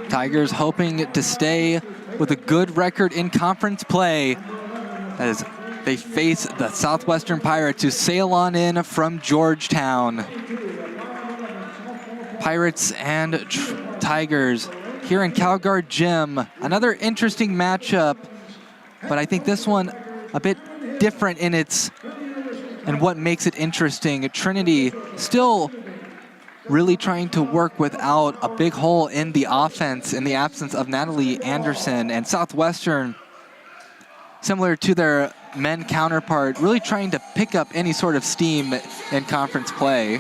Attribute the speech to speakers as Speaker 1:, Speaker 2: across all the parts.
Speaker 1: Tigers hoping to stay with a good record in conference play as they face the Southwestern Pirates, who sail on in from Georgetown. Pirates and Tigers here in CalGuard Gym. Another interesting matchup, but I think this one a bit different in what makes it interesting. Trinity still really trying to work without a big hole in the offense in the absence of Natalie Anderson, and Southwestern, similar to their men counterpart, really trying to pick up any sort of steam in conference play.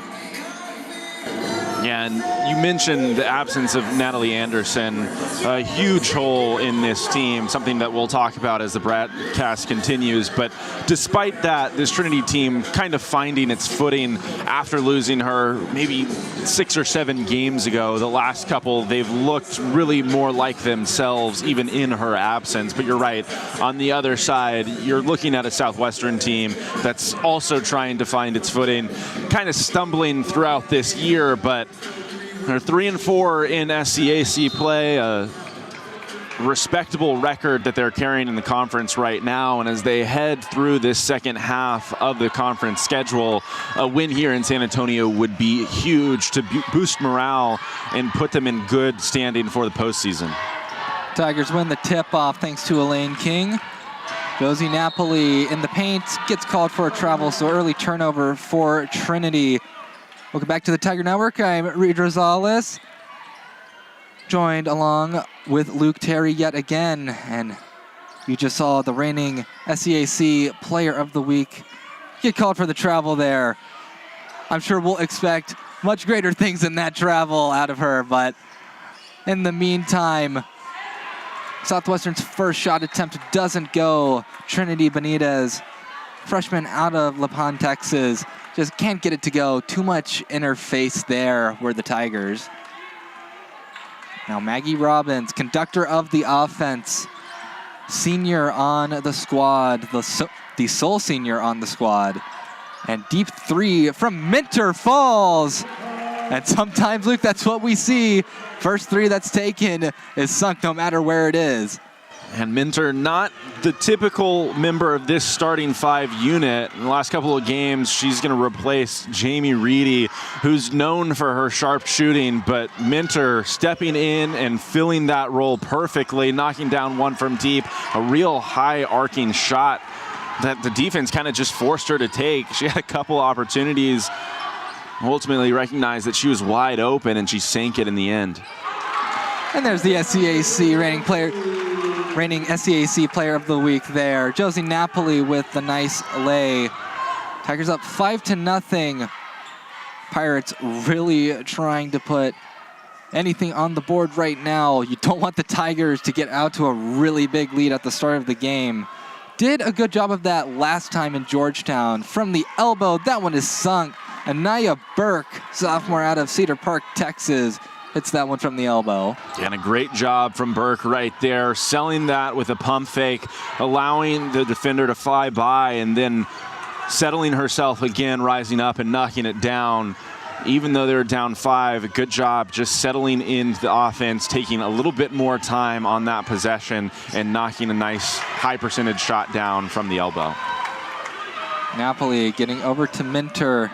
Speaker 2: Yeah, and you mentioned the absence of Natalie Anderson, a huge hole in this team, something that we'll talk about as the broadcast continues. But despite that, this Trinity team kind of finding its footing after losing her maybe 6 or 7 games ago. The last couple, they've looked really more like themselves, even in her absence. But you're right, on the other side, you're looking at a Southwestern team that's also trying to find its footing, kind of stumbling throughout this year, but they're 3-4 in SCAC play, a respectable record that they're carrying in the conference right now. And as they head through this second half of the conference schedule, a win here in San Antonio would be huge to boost morale and put them in good standing for the postseason.
Speaker 1: Tigers win the tip-off thanks to Elaine King. Josie Napoli in the paint, gets called for a travel, so early turnover for Trinity. Welcome back to the Tiger Network. I'm Reed Rosales, joined along with Luke Terry yet again. And you just saw the reigning SCAC Player of the Week get called for the travel there. I'm sure we'll expect much greater things than that travel out of her, but in the meantime, Southwestern's first shot attempt doesn't go. Trinity Benitez, freshman out of La Paz, Texas, just can't get it to go. Too much interface there were the Tigers. Now Maggie Robbins, conductor of the offense, senior on the squad, the sole senior on the squad. And deep three from Minter falls. And sometimes, Luke, that's what we see. First three that's taken is sunk no matter where it is.
Speaker 2: And Minter, not the typical member of this starting 5 unit. In the last couple of games, she's going to replace Jamie Reedy, who's known for her sharp shooting, but Minter stepping in and filling that role perfectly, knocking down one from deep, a real high arcing shot that the defense kind of just forced her to take. She had a couple opportunities, ultimately recognized that she was wide open, and she sank it in the end.
Speaker 1: And there's the SCAC reigning SCAC Player of the Week there. Josie Napoli with the nice lay. Tigers up 5-0. Pirates really trying to put anything on the board right now. You don't want the Tigers to get out to a really big lead at the start of the game. Did a good job of that last time in Georgetown. From the elbow, that one is sunk. Anaya Burke, sophomore out of Cedar Park, Texas, hits that one from the elbow.
Speaker 2: And a great job from Burke right there, selling that with a pump fake, allowing the defender to fly by, and then settling herself again, rising up and knocking it down. Even though they're down 5, a good job just settling into the offense, taking a little bit more time on that possession and knocking a nice high percentage shot down from the elbow.
Speaker 1: Napoli getting over to Minter.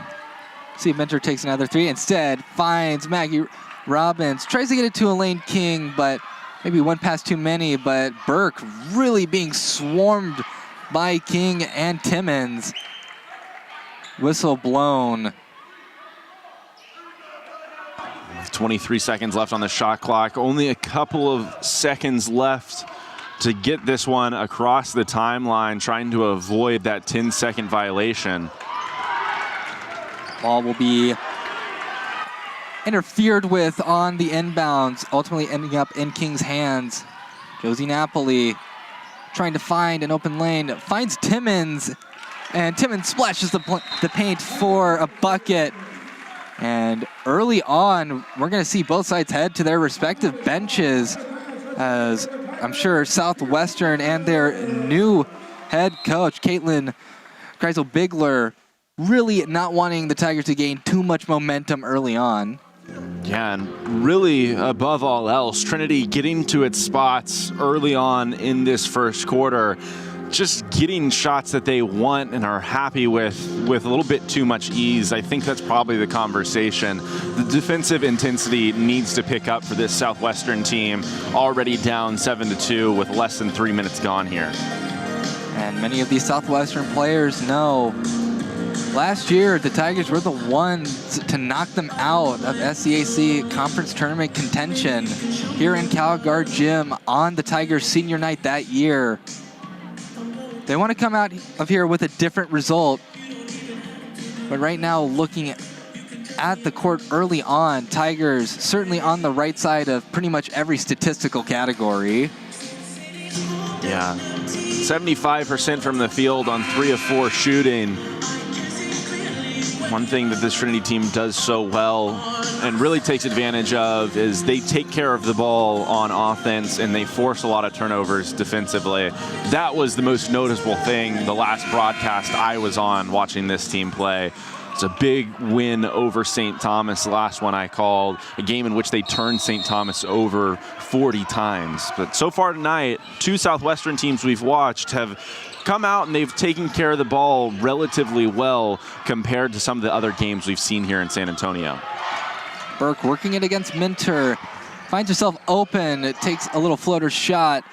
Speaker 1: See if Minter takes another 3. Instead, finds Maggie Robbins. Tries to get it to Elaine King, but maybe one pass too many. But Burke really being swarmed by King and Timmons. Whistle blown.
Speaker 2: 23 seconds left on the shot clock. Only a couple of seconds left to get this one across the timeline, trying to avoid that 10-second violation.
Speaker 1: Ball will be interfered with on the inbounds, ultimately ending up in King's hands. Josie Napoli trying to find an open lane, finds Timmons, and Timmons splashes the paint for a bucket. And early on, we're going to see both sides head to their respective benches, as I'm sure Southwestern and their new head coach, Caitlin Kreisel-Bigler, really not wanting the Tigers to gain too much momentum early on.
Speaker 2: Yeah, and really, above all else, Trinity getting to its spots early on in this first quarter, just getting shots that they want and are happy with a little bit too much ease. I think that's probably the conversation. The defensive intensity needs to pick up for this Southwestern team, already down 7-2 with less than 3 minutes gone here.
Speaker 1: And many of these Southwestern players know last year the Tigers were the ones to knock them out of SCAC conference tournament contention here in Calgard Gym on the Tigers senior night that year. They want to come out of here with a different result. But right now, looking at the court early on, Tigers certainly on the right side of pretty much every statistical category.
Speaker 2: Yeah, 75% from the field on 3 of 4 shooting. One thing that this Trinity team does so well and really takes advantage of is they take care of the ball on offense and they force a lot of turnovers defensively. That was the most noticeable thing the last broadcast I was on watching this team play. It's a big win over St. Thomas, the last one I called, a game in which they turned St. Thomas over 40 times. But so far tonight, 2 Southwestern teams we've watched have come out and they've taken care of the ball relatively well compared to some of the other games we've seen here in San Antonio.
Speaker 1: Burke working it against Minter, finds herself open, it takes a little floater shot,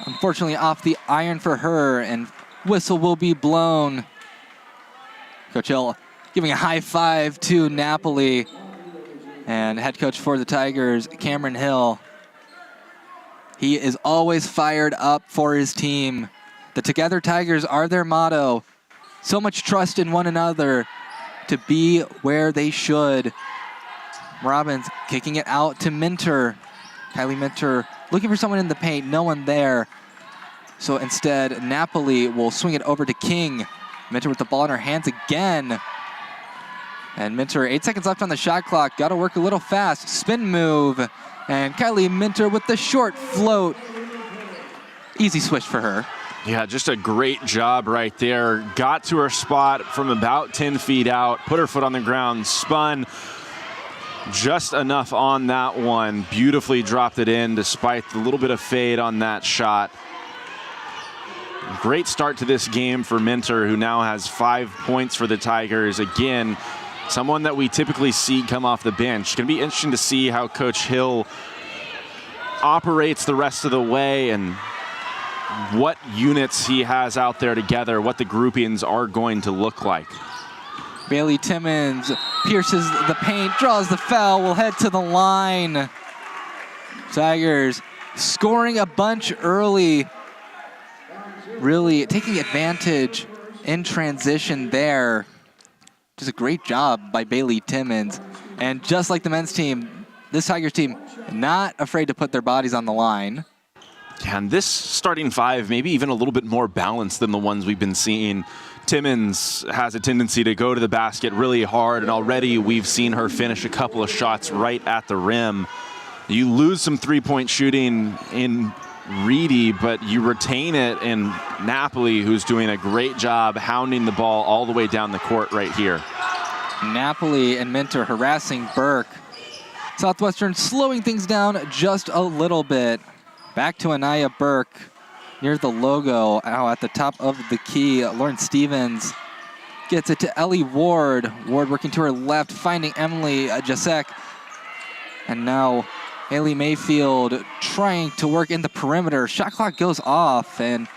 Speaker 1: unfortunately off the iron for her, and whistle will be blown. Coach Hill giving a high five to Napoli, and head coach for the Tigers, Cameron Hill. He is always fired up for his team. The Together Tigers are their motto. So much trust in one another to be where they should. Robbins kicking it out to Minter. Kylie Minter looking for someone in the paint, no one there. So instead, Napoli will swing it over to King. Minter with the ball in her hands again. And Minter, 8 seconds left on the shot clock. Got to work a little fast. Spin move. And Kylie Minter with the short float. Easy switch for her.
Speaker 2: Yeah, just a great job right there. Got to her spot from about 10 feet out, put her foot on the ground, spun just enough on that one. Beautifully dropped it in despite the little bit of fade on that shot. Great start to this game for Minter, who now has 5 points for the Tigers. Again, someone that we typically see come off the bench. It's going to be interesting to see how Coach Hill operates the rest of the way and what units he has out there together, what the groupings are going to look like.
Speaker 1: Bailey Timmons pierces the paint, draws the foul, will head to the line. Tigers scoring a bunch early, really taking advantage in transition there. Just a great job by Bailey Timmons. And just like the men's team, this Tigers team not afraid to put their bodies on the line.
Speaker 2: Yeah, and this starting 5, maybe even a little bit more balanced than the ones we've been seeing. Timmons has a tendency to go to the basket really hard, and already we've seen her finish a couple of shots right at the rim. You lose some three-point shooting in Reedy, but you retain it in Napoli, who's doing a great job hounding the ball all the way down the court right here.
Speaker 1: Napoli and Minter harassing Burke. Southwestern slowing things down just a little bit. Back to Anaya Burke near the logo. At the top of the key, Lauren Stevens gets it to Ellie Ward. Ward working to her left, finding Emily Jasek. And now Haley Mayfield trying to work in the perimeter. Shot clock goes off, and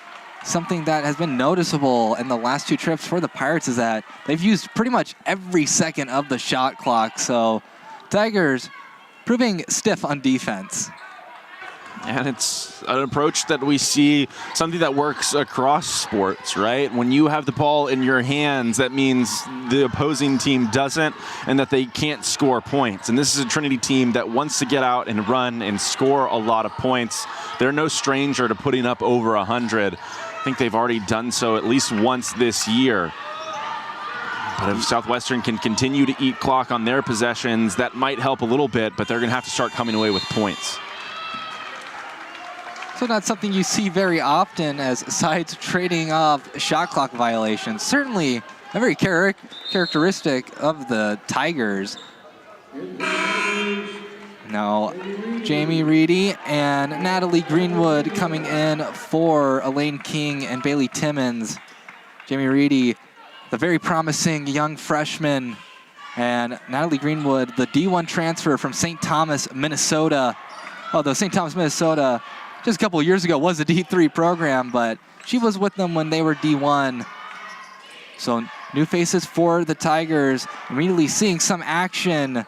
Speaker 1: something that has been noticeable in the last 2 trips for the Pirates is that they've used pretty much every second of the shot clock. So Tigers proving stiff on defense.
Speaker 2: And it's an approach that we see, something that works across sports, right? When you have the ball in your hands, that means the opposing team doesn't and that they can't score points. And this is a Trinity team that wants to get out and run and score a lot of points. They're no stranger to putting up over 100. I think they've already done so at least once this year. But if Southwestern can continue to eat clock on their possessions, that might help a little bit, but they're going to have to start coming away with points.
Speaker 1: So not something you see very often as sides trading off shot clock violations. Certainly a very characteristic of the Tigers. Now, Jamie Reedy and Natalie Greenwood coming in for Elaine King and Bailey Timmons. Jamie Reedy, the very promising young freshman, and Natalie Greenwood, the D1 transfer from St. Thomas, Minnesota. Although St. Thomas, Minnesota, just a couple of years ago was a D3 program, but she was with them when they were D1. So new faces for the Tigers, immediately seeing some action,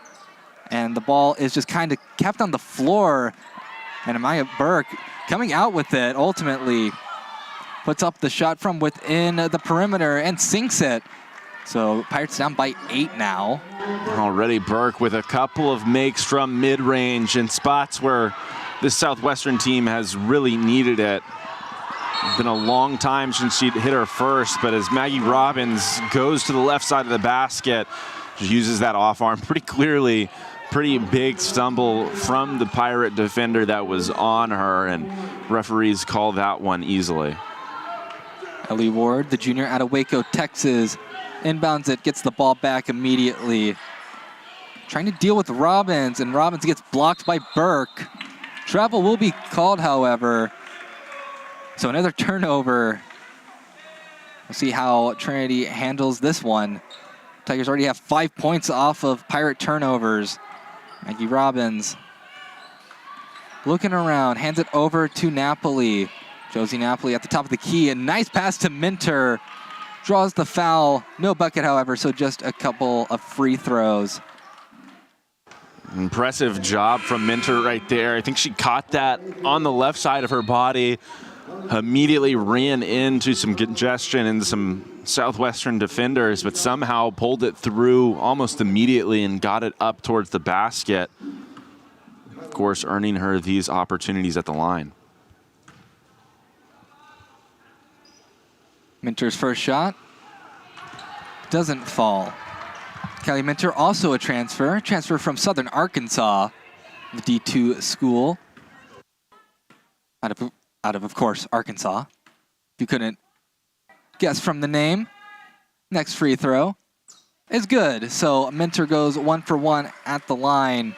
Speaker 1: and the ball is just kind of kept on the floor. And Amaya Burke coming out with it, ultimately puts up the shot from within the perimeter and sinks it. So Pirates down by 8 now.
Speaker 2: Already Burke with a couple of makes from mid-range in spots where this Southwestern team has really needed it. It's been a long time since she'd hit her first, but as Maggie Robbins goes to the left side of the basket, she uses that off arm pretty clearly. Pretty big stumble from the Pirate defender that was on her, and referees call that one easily.
Speaker 1: Ellie Ward, the junior out of Waco, Texas, inbounds it, gets the ball back immediately. Trying to deal with Robbins, and Robbins gets blocked by Burke. Travel will be called, however. So another turnover. We'll see how Trinity handles this one. Tigers already have 5 points off of Pirate turnovers. Maggie Robbins looking around, hands it over to Napoli. Josie Napoli at the top of the key. A nice pass to Minter. Draws the foul. No bucket, however, so just a couple of free throws.
Speaker 2: Impressive job from Minter right there. I think she caught that on the left side of her body. Immediately ran into some congestion and some Southwestern defenders, but somehow pulled it through almost immediately and got it up towards the basket. Of course, earning her these opportunities at the line.
Speaker 1: Minter's first shot doesn't fall. Kelly Minter, also a transfer from Southern Arkansas, the D2 school. Out of course, Arkansas. If you couldn't guess from the name. Next free throw is good. So Minter goes 1 for 1 at the line.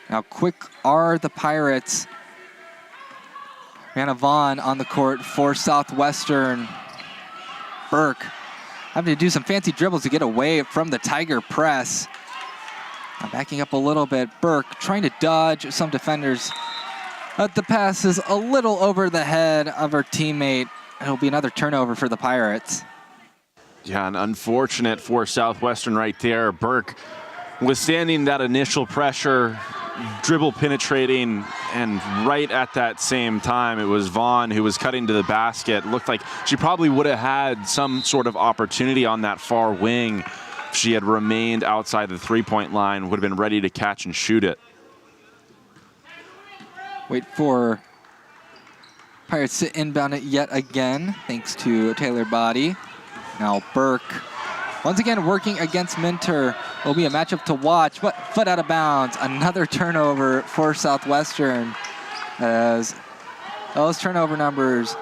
Speaker 1: Now quick are the Pirates. Rihanna Vaughn on the court for Southwestern. Burke having to do some fancy dribbles to get away from the Tiger press. Now backing up a little bit. Burke trying to dodge some defenders. But the pass is a little over the head of her teammate. It'll be another turnover for the Pirates.
Speaker 2: Yeah, and unfortunate for Southwestern right there. Burke withstanding that initial pressure, dribble penetrating, and right at that same time, it was Vaughn who was cutting to the basket. Looked like she probably would have had some sort of opportunity on that far wing if she had remained outside the three-point line, would have been ready to catch and shoot it.
Speaker 1: Wait for Pirates to inbound it yet again, thanks to Taylor Body. Now Burke, once again working against Minter. Will be a matchup to watch, but foot out of bounds. Another turnover for Southwestern, as those turnover numbers,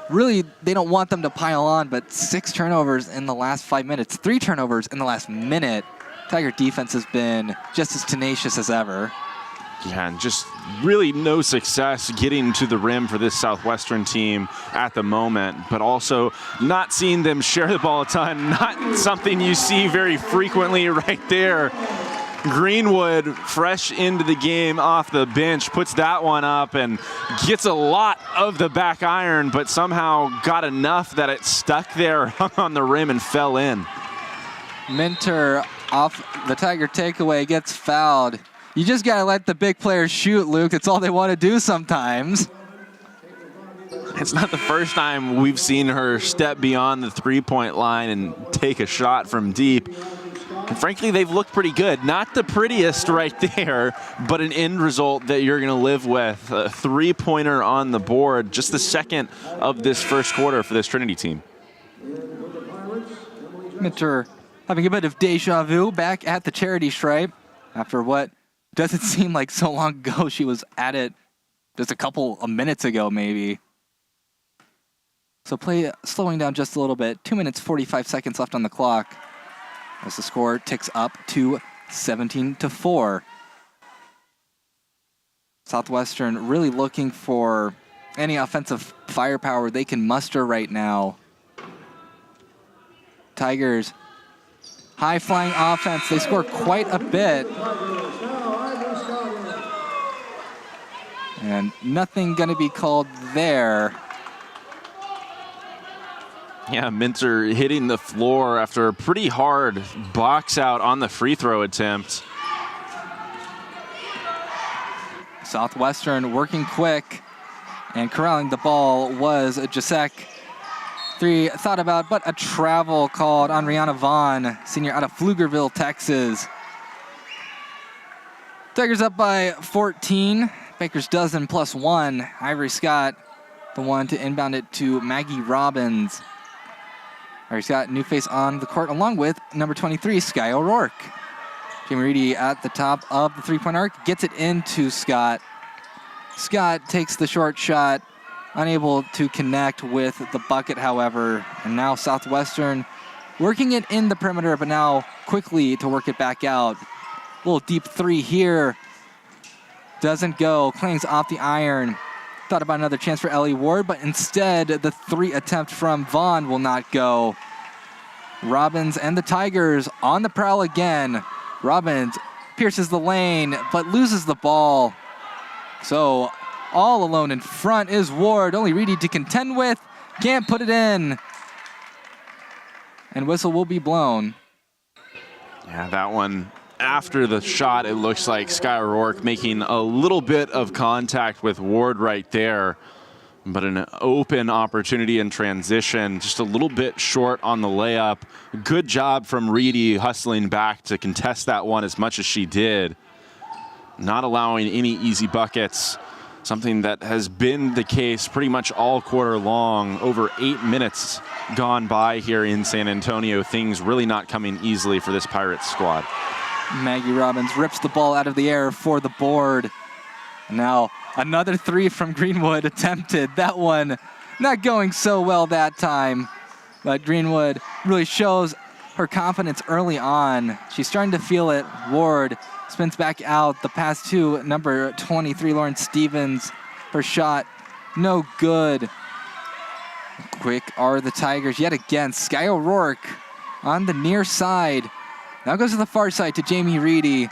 Speaker 1: really, they don't want them to pile on, but 6 turnovers in the last 5 minutes, 3 turnovers in the last minute. Tiger defense has been just as tenacious as ever.
Speaker 2: Yeah, and just really no success getting to the rim for this Southwestern team at the moment, but also not seeing them share the ball a ton, not something you see very frequently right there. Greenwood, fresh into the game off the bench, puts that one up and gets a lot of the back iron, but somehow got enough that it stuck there, hung on the rim, and fell in.
Speaker 1: Minter off the Tiger takeaway, gets fouled. You just got to let the big players shoot, Luke. It's all they want to do sometimes.
Speaker 2: It's not the first time we've seen her step beyond the three-point line and take a shot from deep. And frankly, they've looked pretty good. Not the prettiest right there, but an end result that you're going to live with. A three-pointer on the board, just the second of this first quarter for this Trinity team.
Speaker 1: Minter having a bit of deja vu back at the charity stripe after what doesn't seem like so long ago. She was at it just a couple of minutes ago, maybe. So play slowing down just a little bit. 2 minutes, 45 seconds left on the clock as the score ticks up to 17-4. Southwestern really looking for any offensive firepower they can muster right now. Tigers, high-flying offense. They score quite a bit. And nothing going to be called there.
Speaker 2: Yeah, Minter hitting the floor after a pretty hard box out on the free throw attempt.
Speaker 1: Southwestern working quick, and corralling the ball was Jasek. 3 thought about, but a travel called on Rihanna Vaughn, senior out of Pflugerville, Texas. Tigers up by 14. Baker's dozen plus 1. Ivory Scott, the one to inbound it to Maggie Robbins. Ivory Scott, new face on the court, along with number 23, Sky O'Rourke. Jamie Reedy at the top of the three-point arc, gets it into Scott. Scott takes the short shot, unable to connect with the bucket, however. And now Southwestern working it in the perimeter, but now quickly to work it back out. Little deep 3 here. Doesn't go. Clangs off the iron. Thought about another chance for Ellie Ward, but instead the 3 attempt from Vaughn will not go. Robbins and the Tigers on the prowl again. Robbins pierces the lane, but loses the ball. So all alone in front is Ward. Only Reedy to contend with. Can't put it in. And whistle will be blown.
Speaker 2: Yeah, that one, after the shot, it looks like Sky O'Rourke making a little bit of contact with Ward right there. But an open opportunity in transition, just a little bit short on the layup. Good job from Reedy hustling back to contest that one as much as she did. Not allowing any easy buckets, something that has been the case pretty much all quarter long. Over 8 minutes gone by here in San Antonio. Things really not coming easily for this Pirates squad.
Speaker 1: Maggie Robbins rips the ball out of the air for the board. Now another 3 from Greenwood attempted. That one not going so well that time. But Greenwood really shows her confidence early on. She's starting to feel it. Ward spins back out. The pass to number 23, Lauren Stevens. Her shot, no good. Quick are the Tigers yet again. Sky O'Rourke on the near side. Now goes to the far side to Jamie Reedy.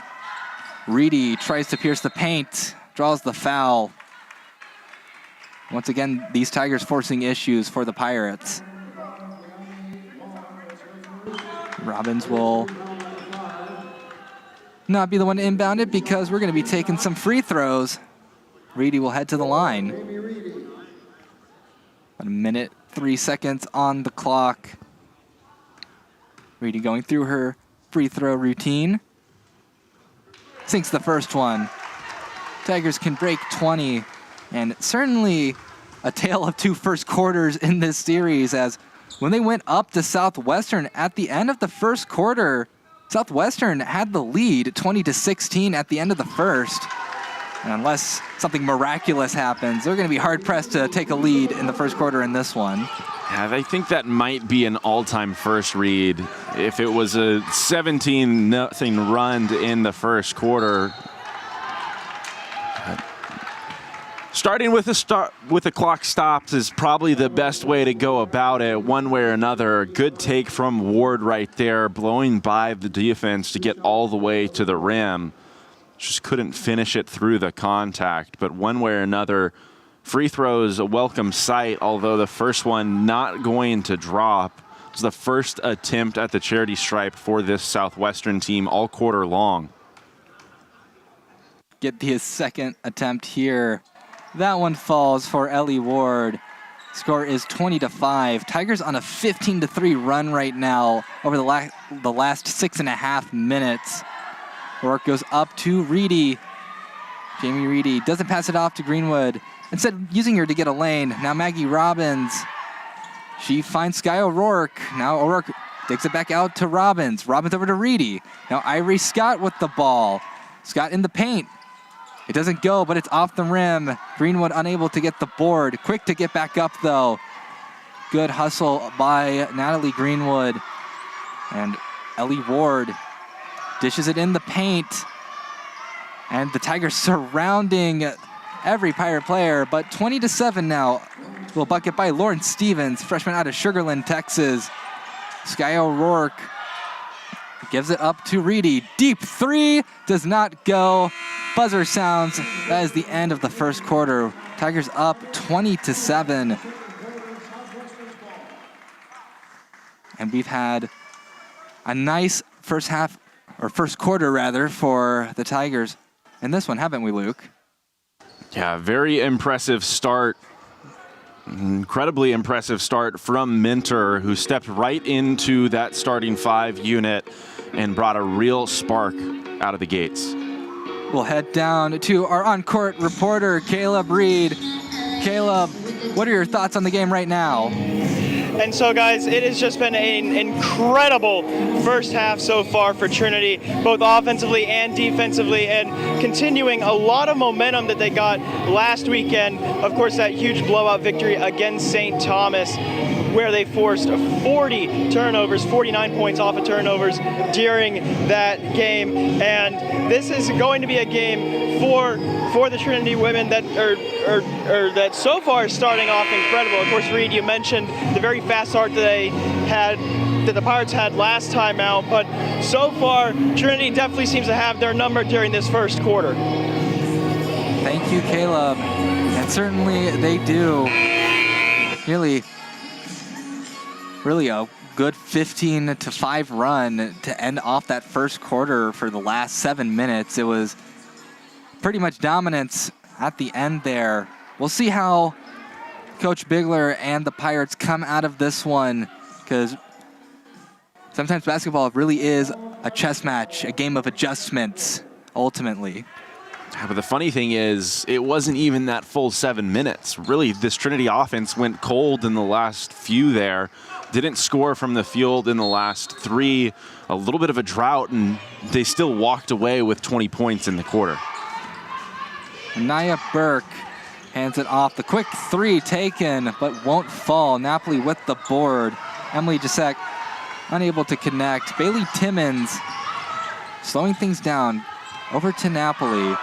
Speaker 1: Reedy tries to pierce the paint. Draws the foul. Once again, these Tigers forcing issues for the Pirates. Robbins will not be the one to inbound it because we're going to be taking some free throws. Reedy will head to the line. About 1 minute, 3 seconds on the clock. Reedy going through her free throw routine. Sinks the first one. Tigers can break 20, and certainly a tale of 2 first quarters in this series, as when they went up to Southwestern at the end of the first quarter, Southwestern had the lead 20-16 at the end of the first. And unless something miraculous happens, they're going to be hard-pressed to take a lead in the first quarter in this one.
Speaker 2: Yeah, I think that might be an all-time first read. If it was a 17-0 run in the first quarter, starting with the clock stopped is probably the best way to go about it, one way or another. Good take from Ward right there, blowing by the defense to get all the way to the rim. Just couldn't finish it through the contact, but one way or another, free throws a welcome sight, although the first one not going to drop. It's the first attempt at the charity stripe for this Southwestern team all quarter long.
Speaker 1: Get his second attempt here. That one falls for Ellie Ward. Score is 20-5. Tigers on a 15-3 run right now over the last 6.5 minutes. Rourke goes up to Reedy. Jamie Reedy doesn't pass it off to Greenwood. Instead, using her to get a lane. Now Maggie Robbins. She finds Sky O'Rourke. Now O'Rourke digs it back out to Robbins. Robbins over to Reedy. Now Ivory Scott with the ball. Scott in the paint. It doesn't go, but it's off the rim. Greenwood unable to get the board. Quick to get back up, though. Good hustle by Natalie Greenwood. And Ellie Ward dishes it in the paint. And the Tigers surrounding every Pirate player, but 20-7 now. Little bucket by Lauren Stevens, freshman out of Sugar Land, Texas. Sky O'Rourke gives it up to Reedy. Deep three does not go. Buzzer sounds. That is the end of the first quarter. Tigers up 20-7. And we've had a nice first quarter rather, for the Tigers in this one, haven't we, Luke?
Speaker 2: Yeah, very impressive start. Incredibly impressive start from Minter, who stepped right into that starting 5 unit and brought a real spark out of the gates.
Speaker 1: We'll head down to our on-court reporter, Caleb Reed. Caleb, what are your thoughts on the game right now?
Speaker 3: And so, guys, it has just been an incredible first half so far for Trinity, both offensively and defensively, and continuing a lot of momentum that they got last weekend. Of course, that huge blowout victory against St. Thomas, where they forced 40 turnovers, 49 points off of turnovers during that game. And this is going to be a game for the Trinity women that that so far is starting off incredible. Of course, Reed, you mentioned the very fast start that the Pirates had last time out, but so far Trinity definitely seems to have their number during this first quarter.
Speaker 1: Thank you, Caleb. And certainly they do. Really a good 15-5 run to end off that first quarter. For the last 7 minutes, it was pretty much dominance at the end there. We'll see how Coach Bigler and the Pirates come out of this one, because sometimes basketball really is a chess match, a game of adjustments, ultimately.
Speaker 2: Yeah, but the funny thing is, it wasn't even that full 7 minutes. Really, this Trinity offense went cold in the last few there. Didn't score from the field in the last 3. A little bit of a drought, and they still walked away with 20 points in the quarter.
Speaker 1: Naya Burke hands it off. The quick 3 taken, but won't fall. Napoli with the board. Emily Jasek unable to connect. Bailey Timmons slowing things down. Over to Napoli.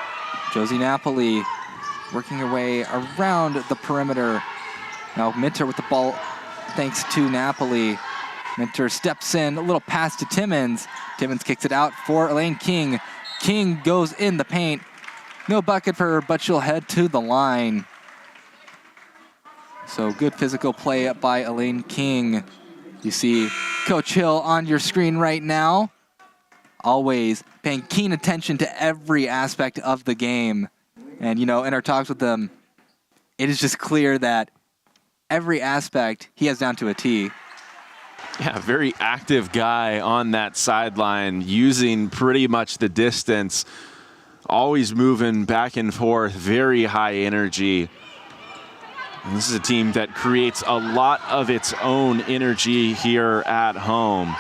Speaker 1: Josie Napoli working her way around the perimeter. Now Minter with the ball, thanks to Napoli. Minter steps in, a little pass to Timmons. Timmons kicks it out for Elaine King. King goes in the paint. No bucket for her, but she'll head to the line. So good physical play by Elaine King. You see Coach Hill on your screen right now. Always paying keen attention to every aspect of the game. And, you know, in our talks with them, it is just clear that every aspect he has down to a T.
Speaker 2: Yeah, very active guy on that sideline, using pretty much the distance, always moving back and forth, very high energy. And this is a team that creates a lot of its own energy here at home.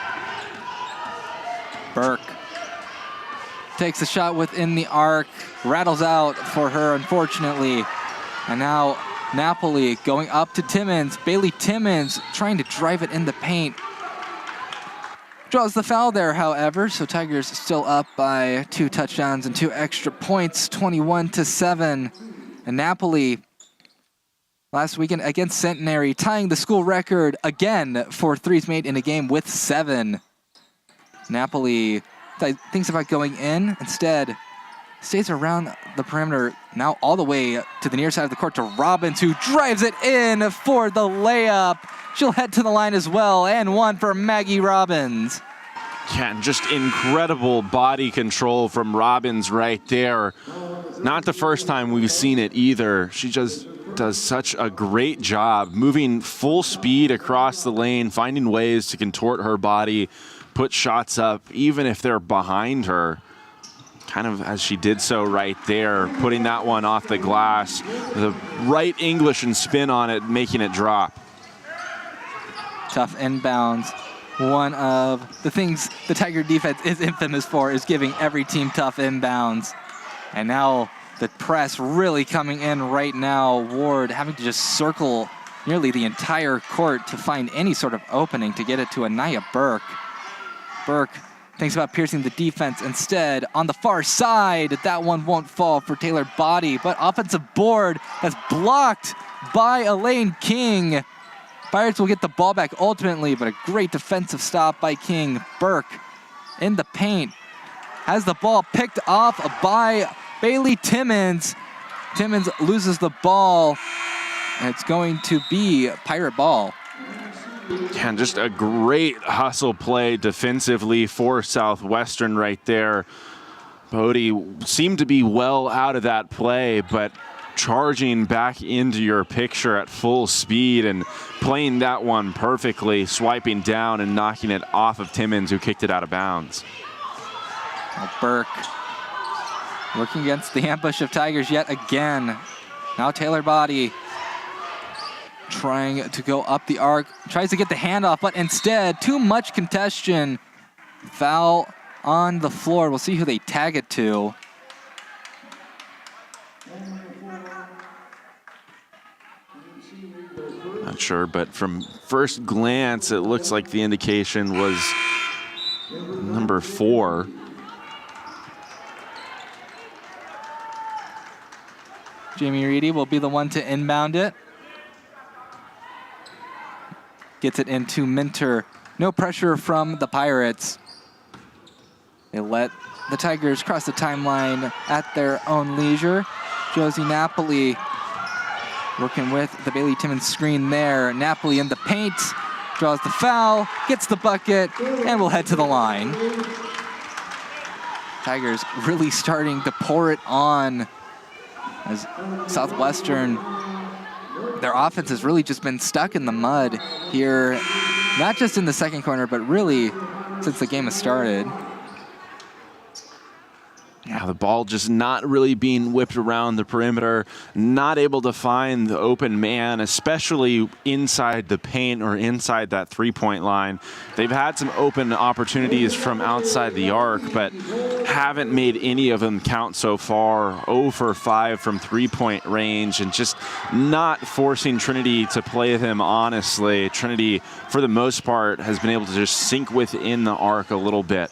Speaker 1: Burke takes a shot within the arc, rattles out for her, unfortunately. And now Napoli going up to Timmons. Bailey Timmons trying to drive it in the paint. Draws the foul there, however, so Tigers still up by 2 touchdowns and 2 extra points, 21-7. And Napoli last weekend against Centenary, tying the school record again for threes made in a game with 7. Napoli thinks about going in. Instead, stays around the perimeter, now all the way to the near side of the court to Robbins, who drives it in for the layup. She'll head to the line as well, and 1 for Maggie Robbins.
Speaker 2: Yeah, and just incredible body control from Robbins right there. Not the first time we've seen it either. She just does such a great job moving full speed across the lane, finding ways to contort her body, put shots up, even if they're behind her. Kind of as she did so right there, putting that one off the glass. The right English and spin on it, making it drop.
Speaker 1: Tough inbounds. One of the things the Tiger defense is infamous for is giving every team tough inbounds. And now the press really coming in right now. Ward having to just circle nearly the entire court to find any sort of opening to get it to Anaya Burke. Burke thinks about piercing the defense instead. On the far side, that one won't fall for Taylor Body, but offensive board that's blocked by Elaine King. Pirates will get the ball back ultimately, but a great defensive stop by King. Burke in the paint has the ball picked off by Bailey Timmons. Timmons loses the ball, and it's going to be Pirate ball.
Speaker 2: And just a great hustle play defensively for Southwestern right there. Bodie seemed to be well out of that play, but charging back into your picture at full speed and playing that one perfectly, swiping down and knocking it off of Timmons, who kicked it out of bounds.
Speaker 1: Now Burke working against the ambush of Tigers yet again. Now Taylor Body trying to go up the arc, tries to get the handoff, but instead, too much congestion. Foul on the floor. We'll see who they tag it to.
Speaker 2: Not sure, but from first glance, it looks like the indication was number 4.
Speaker 1: Jamie Reedy will be the one to inbound it. Gets it into Minter. No pressure from the Pirates. They let the Tigers cross the timeline at their own leisure. Josie Napoli working with the Bailey Timmons screen there. Napoli in the paint, draws the foul, gets the bucket, and will head to the line. Tigers really starting to pour it on as Southwestern, their offense has really just been stuck in the mud here, not just in the second quarter, but really since the game has started.
Speaker 2: Yeah, the ball just not really being whipped around the perimeter, not able to find the open man, especially inside the paint or inside that three-point line. They've had some open opportunities from outside the arc, but haven't made any of them count so far. 0 for 5 from three-point range, and just not forcing Trinity to play them honestly. Trinity, for the most part, has been able to just sink within the arc a little bit.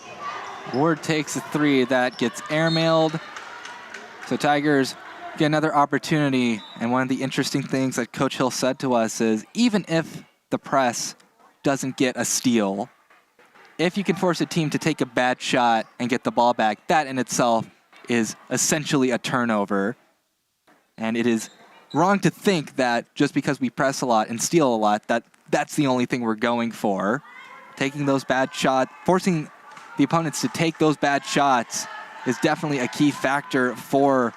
Speaker 1: Ward takes a 3 that gets airmailed. So Tigers get another opportunity. And one of the interesting things that Coach Hill said to us is, even if the press doesn't get a steal, if you can force a team to take a bad shot and get the ball back, that in itself is essentially a turnover. And it is wrong to think that just because we press a lot and steal a lot, that's the only thing we're going for. Taking those bad shots, forcing the opponents to take those bad shots is definitely a key factor for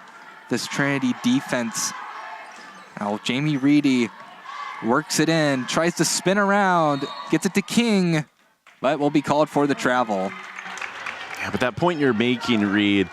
Speaker 1: this Trinity defense. Now Jamie Reedy works it in, tries to spin around, gets it to King, but will be called for the travel.
Speaker 2: Yeah, but that point you're making, Reed,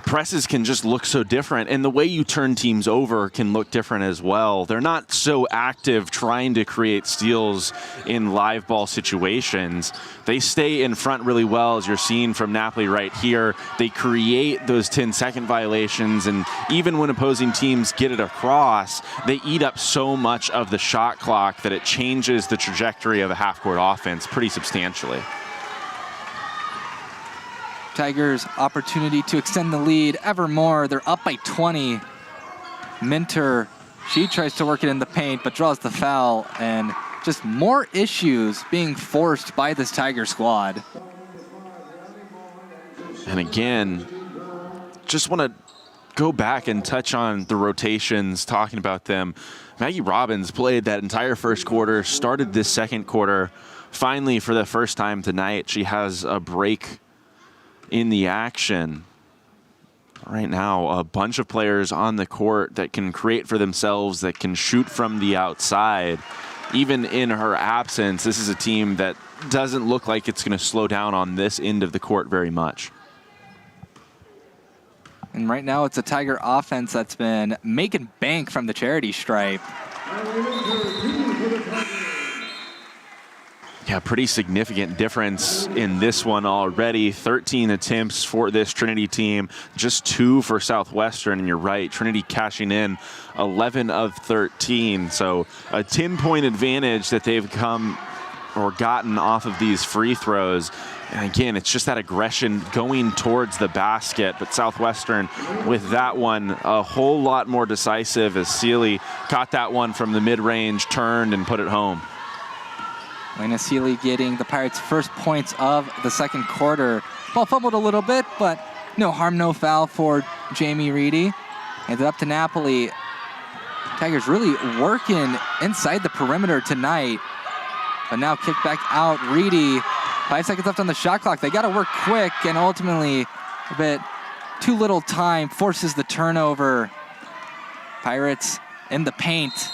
Speaker 2: presses can just look so different, and the way you turn teams over can look different as well. They're not so active trying to create steals in live ball situations. They stay in front really well, as you're seeing from Napoli right here. They create those 10-second violations, and even when opposing teams get it across, they eat up so much of the shot clock that it changes the trajectory of a half-court offense pretty substantially.
Speaker 1: Tigers opportunity to extend the lead ever more. They're up by 20. Minter, she tries to work it in the paint, but draws the foul, and just more issues being forced by this Tiger squad.
Speaker 2: And again, just want to go back and touch on the rotations, talking about them. Maggie Robbins played that entire first quarter, started this second quarter. Finally, for the first time tonight, she has a break in the action. Right now, a bunch of players on the court that can create for themselves, that can shoot from the outside. Even in her absence, this is a team that doesn't look like it's going to slow down on this end of the court very much.
Speaker 1: And right now, it's a Tiger offense that's been making bank from the charity stripe.
Speaker 2: Yeah, pretty significant difference in this one already. 13 attempts for this Trinity team, just 2 for Southwestern, and you're right, Trinity cashing in 11 of 13. So a 10-point advantage that they've come or gotten off of these free throws. And again, it's just that aggression going towards the basket, but Southwestern with that one a whole lot more decisive as Seeley caught that one from the mid-range, turned and put it home.
Speaker 1: Lena Seeley getting the Pirates' first points of the second quarter. Ball fumbled a little bit, but no harm, no foul for Jamie Reedy. Hands it up to Napoli. Tigers really working inside the perimeter tonight. But now kick back out, Reedy. 5 seconds left on the shot clock. They got to work quick, and ultimately a bit too little time forces the turnover. Pirates in the paint.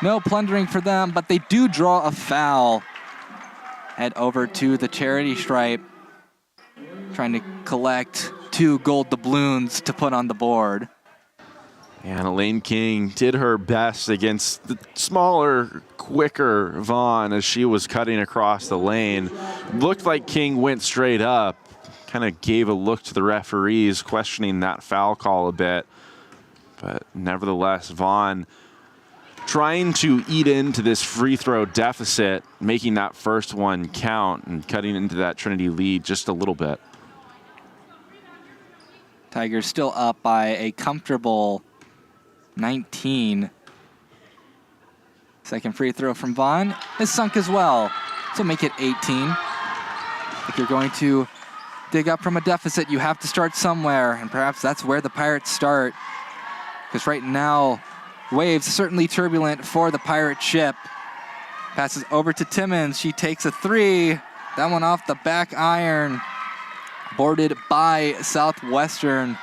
Speaker 1: No plundering for them, but they do draw a foul. Head over to the charity stripe, trying to collect 2 gold doubloons to put on the board.
Speaker 2: And Elaine King did her best against the smaller, quicker Vaughn as she was cutting across the lane. Looked like King went straight up, kind of gave a look to the referees, questioning that foul call a bit. But nevertheless, Vaughn trying to eat into this free throw deficit, making that first one count and cutting into that Trinity lead just a little bit.
Speaker 1: Tigers still up by a comfortable 19. Second free throw from Vaughn is sunk as well, so make it 18. If you're going to dig up from a deficit, you have to start somewhere, and perhaps that's where the Pirates start. Because right now, waves certainly turbulent for the Pirate ship. Passes over to Timmons. She takes a 3. That one off the back iron. Boarded by Southwestern.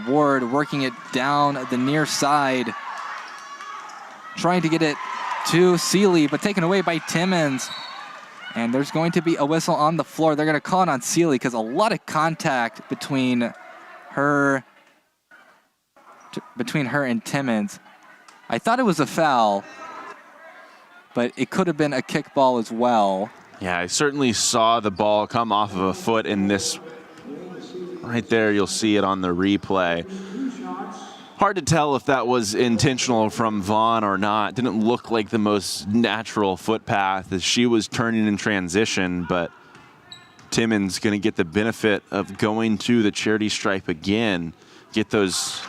Speaker 1: Ward working it down the near side. Trying to get it to Seeley, but taken away by Timmons. And there's going to be a whistle on the floor. They're going to call it on Seeley because a lot of contact between her and Timmons. I thought it was a foul, but it could have been a kickball as well.
Speaker 2: Yeah, I certainly saw the ball come off of a foot in this. Right there, you'll see it on the replay. Hard to tell if that was intentional from Vaughn or not. Didn't look like the most natural footpath as she was turning in transition, but Timmons going to get the benefit of going to the charity stripe again, get those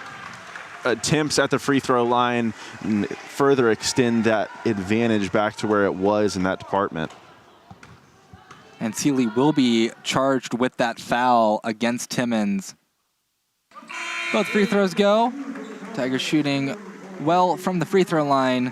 Speaker 2: attempts at the free throw line and further extend that advantage back to where it was in that department.
Speaker 1: And Seeley will be charged with that foul against Timmons. Both free throws go. Tigers shooting well from the free throw line.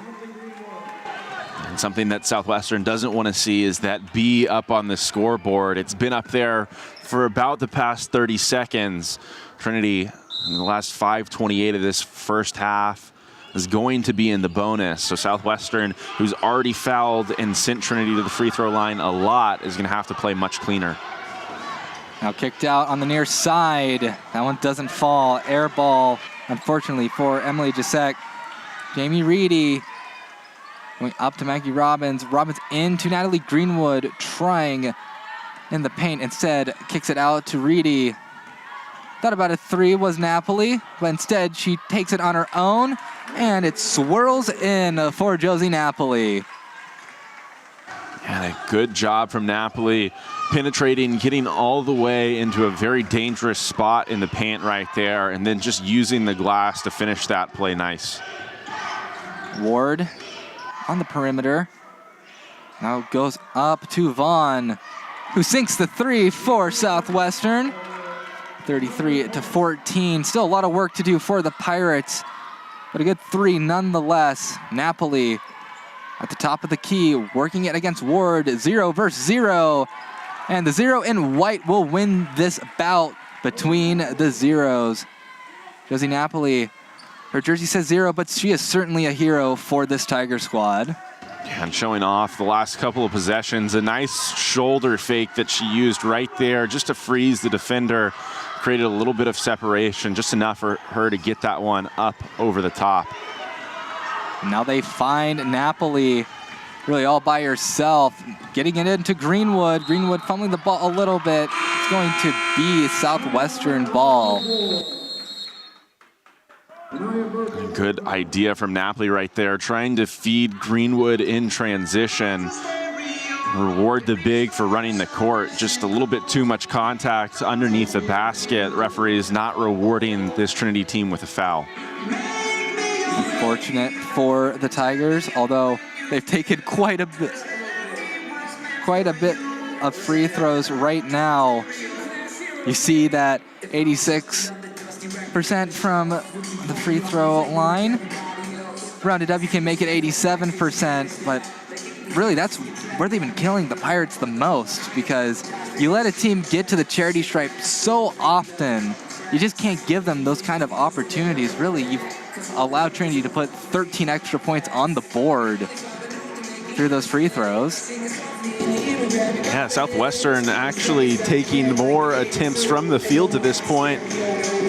Speaker 2: And something that Southwestern doesn't want to see is that B up on the scoreboard. It's been up there for about the past 30 seconds. Trinity, in the last 5:28 of this first half, is going to be in the bonus. So Southwestern, who's already fouled and sent Trinity to the free throw line a lot, is going to have to play much cleaner.
Speaker 1: Now kicked out on the near side. That one doesn't fall. Air ball, unfortunately, for Emily Jasek. Jamie Reedy going up to Maggie Robbins. Robbins into Natalie Greenwood, trying in the paint. Instead, kicks it out to Reedy. Thought about a 3 was Napoli, but instead she takes it on her own, and it swirls in for Josie Napoli.
Speaker 2: And a good job from Napoli, penetrating, getting all the way into a very dangerous spot in the paint right there, and then just using the glass to finish that play nice.
Speaker 1: Ward on the perimeter. Now goes up to Vaughn, who sinks the 3 for Southwestern. 33-14. Still a lot of work to do for the Pirates, but a good 3 nonetheless. Napoli at the top of the key, working it against Ward, 0 versus 0. And the 0 in white will win this bout between the zeros. Josie Napoli, her jersey says 0, but she is certainly a hero for this Tiger squad.
Speaker 2: And showing off the last couple of possessions, a nice shoulder fake that she used right there just to freeze the defender, created a little bit of separation, just enough for her to get that one up over the top.
Speaker 1: Now they find Napoli really all by herself, getting it into Greenwood. Greenwood fumbling the ball a little bit. It's going to be Southwestern ball.
Speaker 2: Good idea from Napoli right there, trying to feed Greenwood in transition. reward the big for running the court. Just a little bit too much contact underneath the basket. Referee is not rewarding this Trinity team with a foul.
Speaker 1: Unfortunate for the Tigers, although they've taken quite a bit of free throws right now. You see that 86% from the free throw line. Rounded up, you can make it 87%, but really that's where they've been killing the Pirates the most, because you let a team get to the charity stripe so often, you just can't give them those kind of opportunities. Really, you've allowed Trinity to put 13 extra points on the board through those free throws.
Speaker 2: Yeah, Southwestern actually taking more attempts from the field to this point,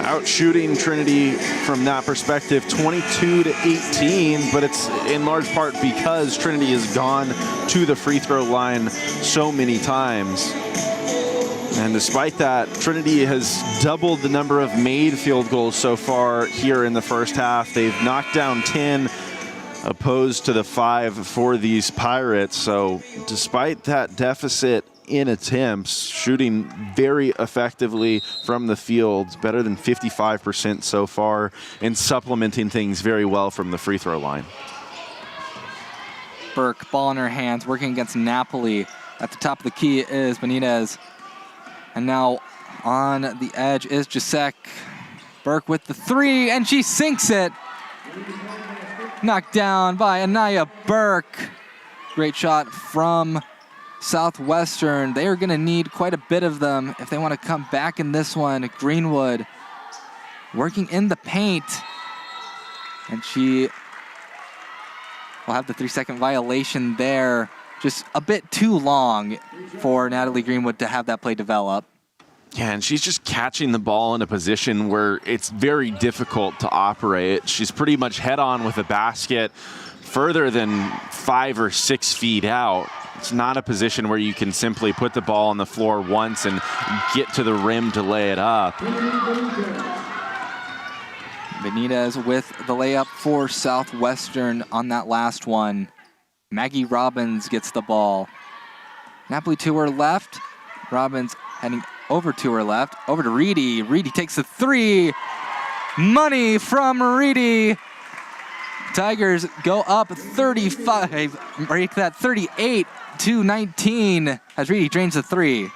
Speaker 2: out shooting Trinity from that perspective 22-18, but it's in large part because Trinity has gone to the free throw line so many times. And despite that, Trinity has doubled the number of made field goals so far here in the first half. They've knocked down 10 opposed to the 5 for these Pirates. So despite that deficit in attempts, shooting very effectively from the field, better than 55% so far, and supplementing things very well from the free throw line.
Speaker 1: Burke, ball in her hands, working against Napoli. At the top of the key is Benitez. And now on the edge is Jasek. Burke with the 3, and she sinks it. Knocked down by Anaya Burke. Great shot from Southwestern. They are going to need quite a bit of them if they want to come back in this one. Greenwood working in the paint. And she will have the 3-second violation there. Just a bit too long for Natalie Greenwood to have that play develop.
Speaker 2: Yeah, and she's just catching the ball in a position where it's very difficult to operate. She's pretty much head on with the basket further than 5 or 6 feet out. It's not a position where you can simply put the ball on the floor once and get to the rim to lay it up.
Speaker 1: Benitez with the layup for Southwestern on that last one. Maggie Robbins gets the ball. Napoli to her left. Robbins heading over to her left. Over to Reedy. Reedy takes the 3. Money from Reedy. Tigers go up 35. Break that 38-19 as Reedy drains the 3.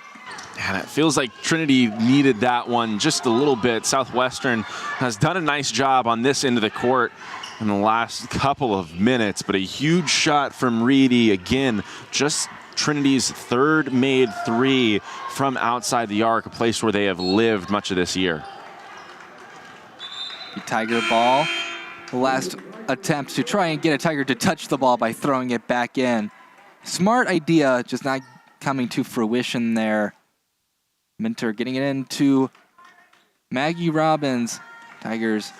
Speaker 2: And it feels like Trinity needed that one just a little bit. Southwestern has done a nice job on this end of the court in the last couple of minutes, but a huge shot from Reedy. Again, just Trinity's 3rd made 3 from outside the arc, a place where they have lived much of this year.
Speaker 1: The Tiger ball. The last attempt to try and get a Tiger to touch the ball by throwing it back in. Smart idea, just not coming to fruition there. Minter getting it into Maggie Robbins. Tigers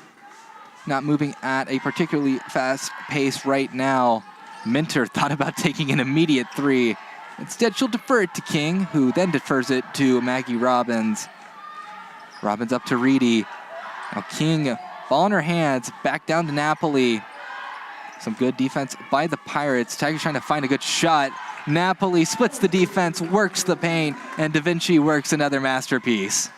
Speaker 1: not moving at a particularly fast pace right now. Minter thought about taking an immediate 3. Instead, she'll defer it to King, who then defers it to Maggie Robbins. Robbins up to Reedy. Now King, ball in her hands, back down to Napoli. Some good defense by the Pirates. Tigers trying to find a good shot. Napoli splits the defense, works the paint, and Da Vinci works another masterpiece.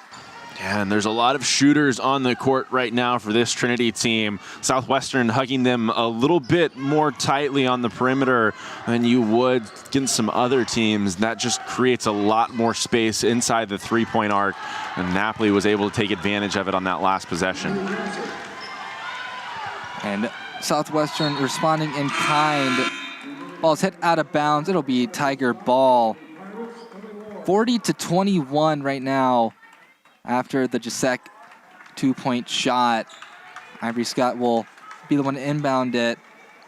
Speaker 2: Yeah, and there's a lot of shooters on the court right now for this Trinity team. Southwestern hugging them a little bit more tightly on the perimeter than you would against some other teams. That just creates a lot more space inside the three-point arc, and Napoli was able to take advantage of it on that last possession.
Speaker 1: And Southwestern responding in kind. Ball's hit out of bounds. It'll be Tiger ball. 40-21 right now after the Jasek 2-point shot. Ivory Scott will be the one to inbound it.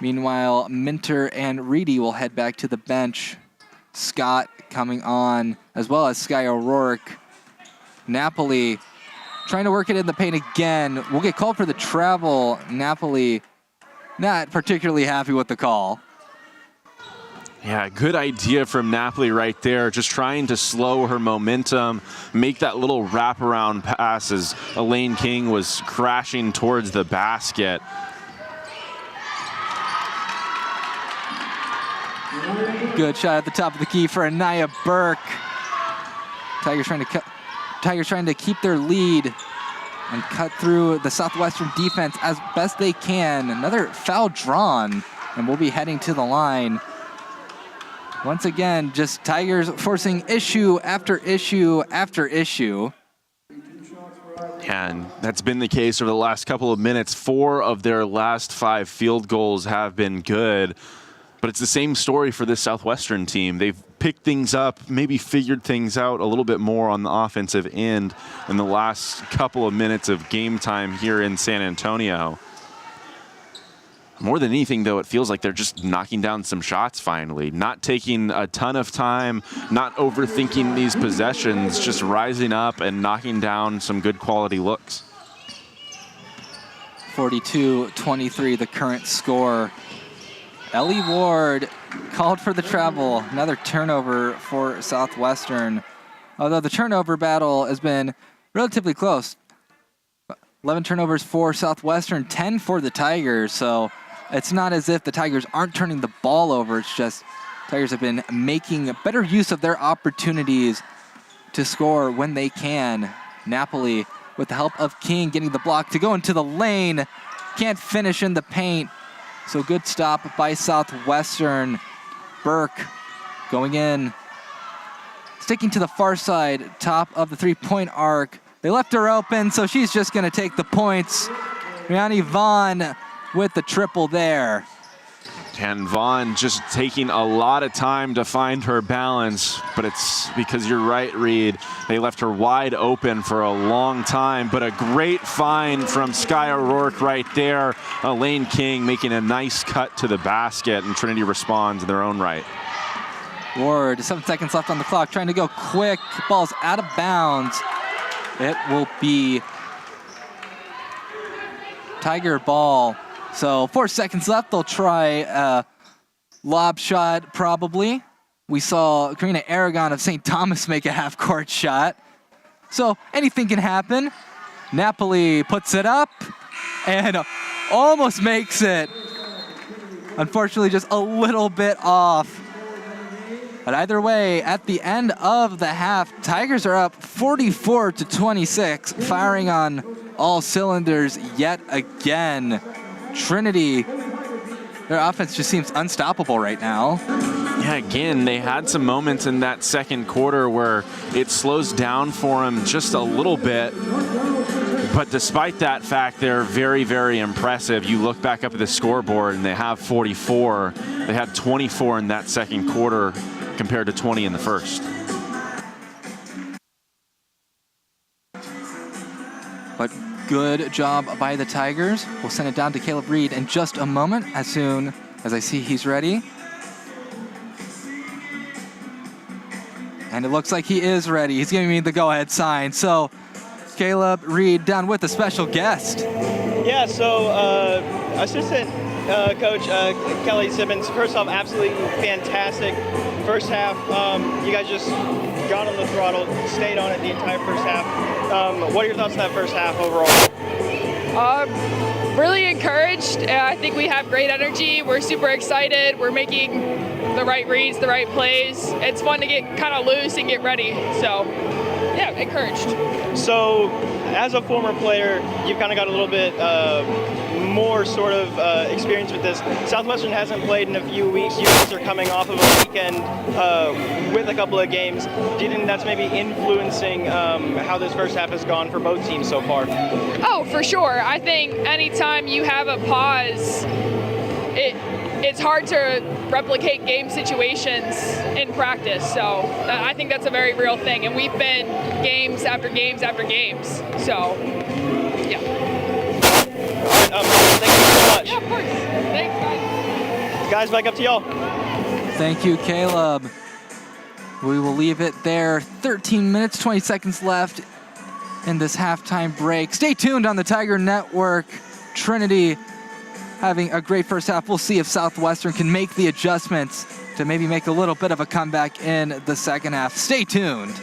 Speaker 1: Meanwhile, Minter and Reedy will head back to the bench. Scott coming on, as well as Sky O'Rourke. Napoli trying to work it in the paint again. We'll get called for the travel. Napoli not particularly happy with the call.
Speaker 2: Yeah, good idea from Napoli right there. Just trying to slow her momentum, make that little wraparound pass as Elaine King was crashing towards the basket.
Speaker 1: good shot at the top of the key for Anaya Burke. Tigers trying to keep their lead and cut through the Southwestern defense as best they can. Another foul drawn, and we'll be heading to the line. Once again, just Tigers forcing issue after issue after issue.
Speaker 2: And that's been the case over the last couple of minutes. 4 of their last 5 field goals have been good. But it's the same story for this Southwestern team. They've picked things up, maybe figured things out a little bit more on the offensive end in the last couple of minutes of game time here in San Antonio. More than anything, though, it feels like they're just knocking down some shots finally, not taking a ton of time, not overthinking these possessions, just rising up and knocking down some good quality looks.
Speaker 1: 42-23, the current score. Ellie Ward called for the travel. Another turnover for Southwestern. Although the turnover battle has been relatively close. 11 turnovers for Southwestern, 10 for the Tigers. So it's not as if the Tigers aren't turning the ball over. It's just Tigers have been making better use of their opportunities to score when they can. Napoli, with the help of King, getting the block to go into the lane. Can't finish in the paint. So good stop by Southwestern. Burke going in. Sticking to the far side, top of the three-point arc. They left her open, so she's just going to take the points. Rihanna Vaughn with the triple there.
Speaker 2: And Vaughn just taking a lot of time to find her balance, but it's because you're right, Reed. They left her wide open for a long time, but a great find from Sky O'Rourke right there. Elaine King making a nice cut to the basket, and Trinity responds in their own right.
Speaker 1: Ward, 7 seconds left on the clock, trying to go quick. Ball's out of bounds. It will be Tiger ball. So 4 seconds left. They'll try a lob shot probably. We saw Karina Aragon of St. Thomas make a half-court shot. So anything can happen. Napoli puts it up and almost makes it. Unfortunately, just a little bit off. But either way, at the end of the half, Tigers are up 44-26, firing on all cylinders yet again. Trinity, their offense just seems unstoppable right now.
Speaker 2: Yeah, again, they had some moments in that second quarter where it slows down for them just a little bit. But despite that fact, they're very, very impressive. You look back up at the scoreboard and they have 44. They had 24 in that second quarter compared to 20 in the first.
Speaker 1: But good job by the Tigers. We'll send it down to Caleb Reed in just a moment, as soon as I see he's ready. And it looks like he is ready. He's giving me the go-ahead sign. So Caleb Reed down with a special guest.
Speaker 3: Yeah, so assistant coach Kelly Simmons, first off, absolutely fantastic first half. You guys just got on the throttle, stayed on it the entire first half. What are your thoughts on that first half overall?
Speaker 4: Really encouraged. I think we have great energy. We're super excited. We're making the right reads, the right plays. It's fun to get kind of loose and get ready. So, yeah, encouraged.
Speaker 3: So, as a former player, you've kind of got a little bit more sort of experience with this. Southwestern hasn't played in a few weeks. You guys are coming off of a weekend with a couple of games. Do you think that's maybe influencing how this first half has gone for both teams so far?
Speaker 4: Oh, for sure. I think anytime you have a pause, it's hard to replicate game situations in practice. So I think that's a very real thing. And we've been games after games after games. So, yeah.
Speaker 3: Thank you so much.
Speaker 4: Yeah, of course. Thanks, guys.
Speaker 3: Guys, back up to y'all.
Speaker 1: Thank you, Caleb. We will leave it there. 13 minutes, 20 seconds left in this halftime break. Stay tuned on the Tiger Network. Trinity having a great first half. We'll see if Southwestern can make the adjustments to maybe make a little bit of a comeback in the second half. Stay tuned.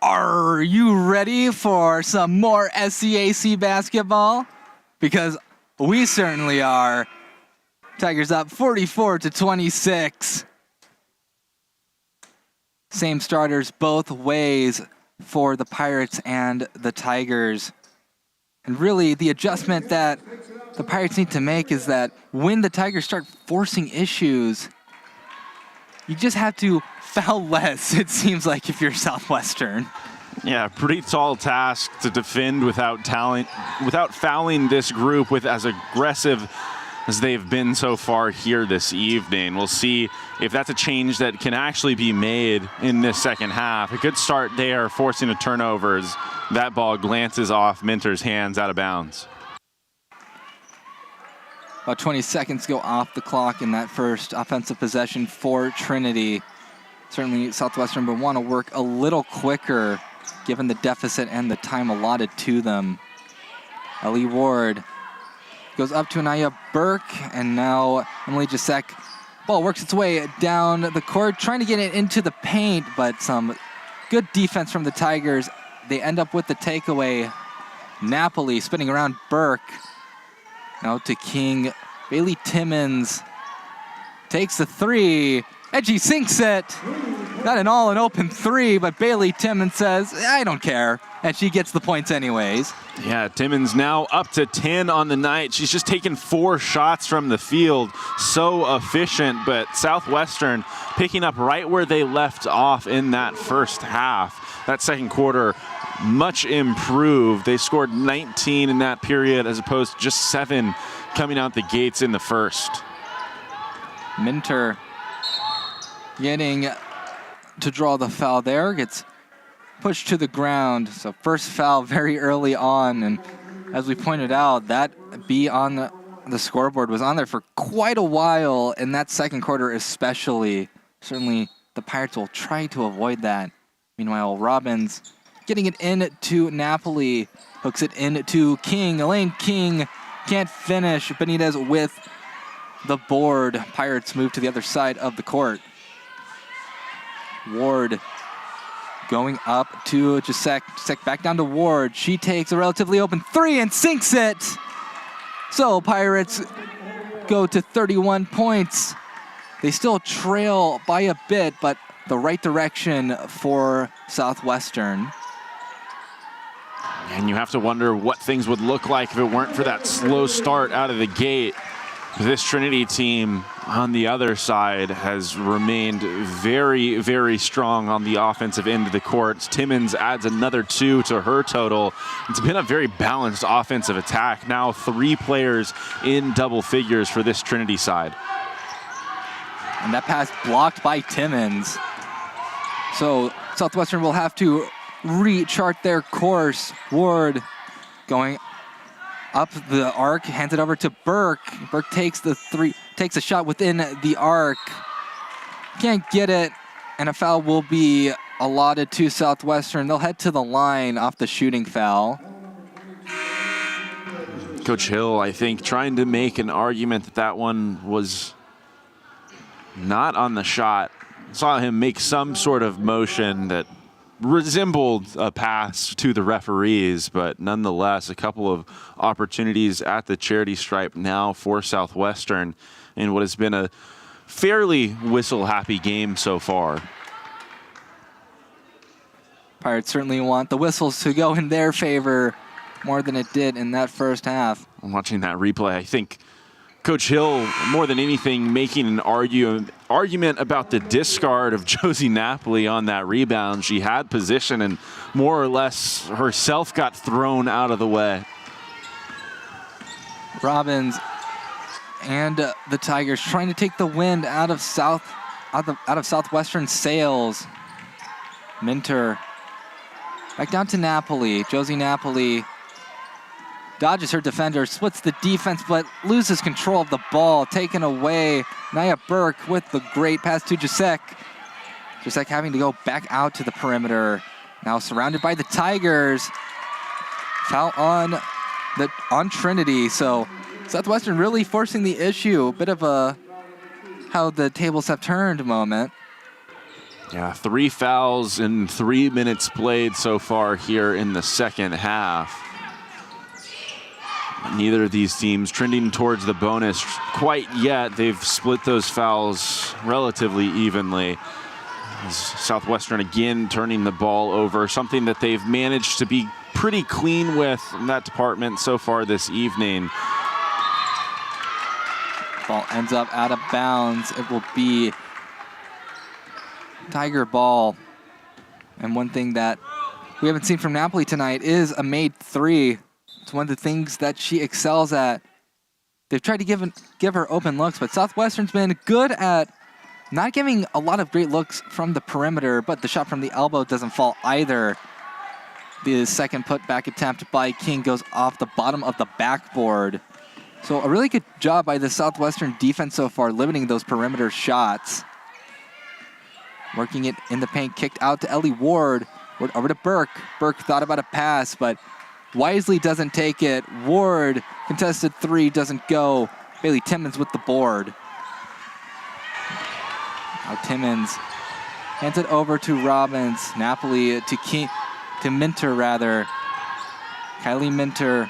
Speaker 1: Are you ready for some more SCAC basketball? Because we certainly are. Tigers up 44-26. Same starters both ways for the Pirates and the Tigers. And really, the adjustment that the Pirates need to make is that when the Tigers start forcing issues, you just have to foul less, it seems like, if you're Southwestern.
Speaker 2: Yeah, pretty tall task to defend without fouling this group with as aggressive as they've been so far here this evening. We'll see if that's a change that can actually be made in this second half. A good start there, forcing a turnover as that ball glances off Minter's hands out of bounds.
Speaker 1: About 20 seconds go off the clock in that first offensive possession for Trinity. Certainly Southwestern would want to work a little quicker given the deficit and the time allotted to them. Ellie Ward goes up to Anaya Burke, and now Emily Jasek. Ball works its way down the court, trying to get it into the paint, but some good defense from the Tigers. They end up with the takeaway. Napoli spinning around Burke. Now to King. Bailey Timmons takes the three, and she sinks it. Not an all an open three, but Bailey Timmons says, I don't care. And she gets the points anyways.
Speaker 2: Yeah, Timmons now up to 10 on the night. She's just taken 4 shots from the field. So efficient, but Southwestern picking up right where they left off in that first half. That second quarter, much improved. They scored 19 in that period as opposed to just 7 coming out the gates in the first.
Speaker 1: Minter getting to draw the foul there, gets pushed to the ground. So first foul very early on, and as we pointed out, that B on the scoreboard was on there for quite a while in that second quarter especially. Certainly the Pirates will try to avoid that. Meanwhile, Robbins getting it into Napoli, hooks it into King. Elaine King can't finish. Benitez with the board. Pirates move to the other side of the court. Ward going up to Jasek. Jasek back down to Ward. She takes a relatively open three and sinks it. So Pirates go to 31 points. They still trail by a bit, but the right direction for Southwestern.
Speaker 2: And you have to wonder what things would look like if it weren't for that slow start out of the gate. This Trinity team on the other side has remained very, very strong on the offensive end of the court. Timmons adds another 2 to her total. It's been a very balanced offensive attack. Now 3 players in double figures for this Trinity side.
Speaker 1: And that pass blocked by Timmons. So Southwestern will have to rechart their course. Ward going up the arc, hands it over to Burke. Burke takes the three, takes a shot within the arc. Can't get it, and a foul will be allotted to Southwestern. They'll head to the line off the shooting foul.
Speaker 2: Coach Hill, I think, trying to make an argument that that one was not on the shot. Saw him make some sort of motion that resembled a pass to the referees, but nonetheless, a couple of opportunities at the charity stripe now for Southwestern in what has been a fairly whistle-happy game so far.
Speaker 1: Pirates certainly want the whistles to go in their favor more than it did in that first half.
Speaker 2: I'm watching that replay. I think Coach Hill, more than anything, making an argument about the discard of Josie Napoli on that rebound. She had position and more or less herself got thrown out of the way.
Speaker 1: Robbins and the Tigers trying to take the wind out of Southwestern sails. Minter back down to Napoli. Josie Napoli dodges her defender, splits the defense, but loses control of the ball. Taken away. Naya Burke with the great pass to Jasek. Jasek having to go back out to the perimeter. Now surrounded by the Tigers. Foul on Trinity. So Southwestern really forcing the issue. A bit of a how the tables have turned moment.
Speaker 2: Yeah, 3 fouls in 3 minutes played so far here in the second half. Neither of these teams trending towards the bonus quite yet. They've split those fouls relatively evenly. As Southwestern again turning the ball over, something that they've managed to be pretty clean with in that department so far this evening.
Speaker 1: Ball ends up out of bounds. It will be Tiger ball. And one thing that we haven't seen from Napoli tonight is a made three. It's one of the things that she excels at. They've tried to give her open looks, but Southwestern's been good at not giving a lot of great looks from the perimeter, but the shot from the elbow doesn't fall either. The second putback attempt by King goes off the bottom of the backboard. So a really good job by the Southwestern defense so far, limiting those perimeter shots. Working it in the paint, kicked out to Ellie Ward. Ward over to Burke. Burke thought about a pass, but wisely doesn't take it. Ward, contested three, doesn't go. Bailey Timmons with the board. Now Timmons hands it over to Robbins. Napoli to King, to Minter rather. Kylie Minter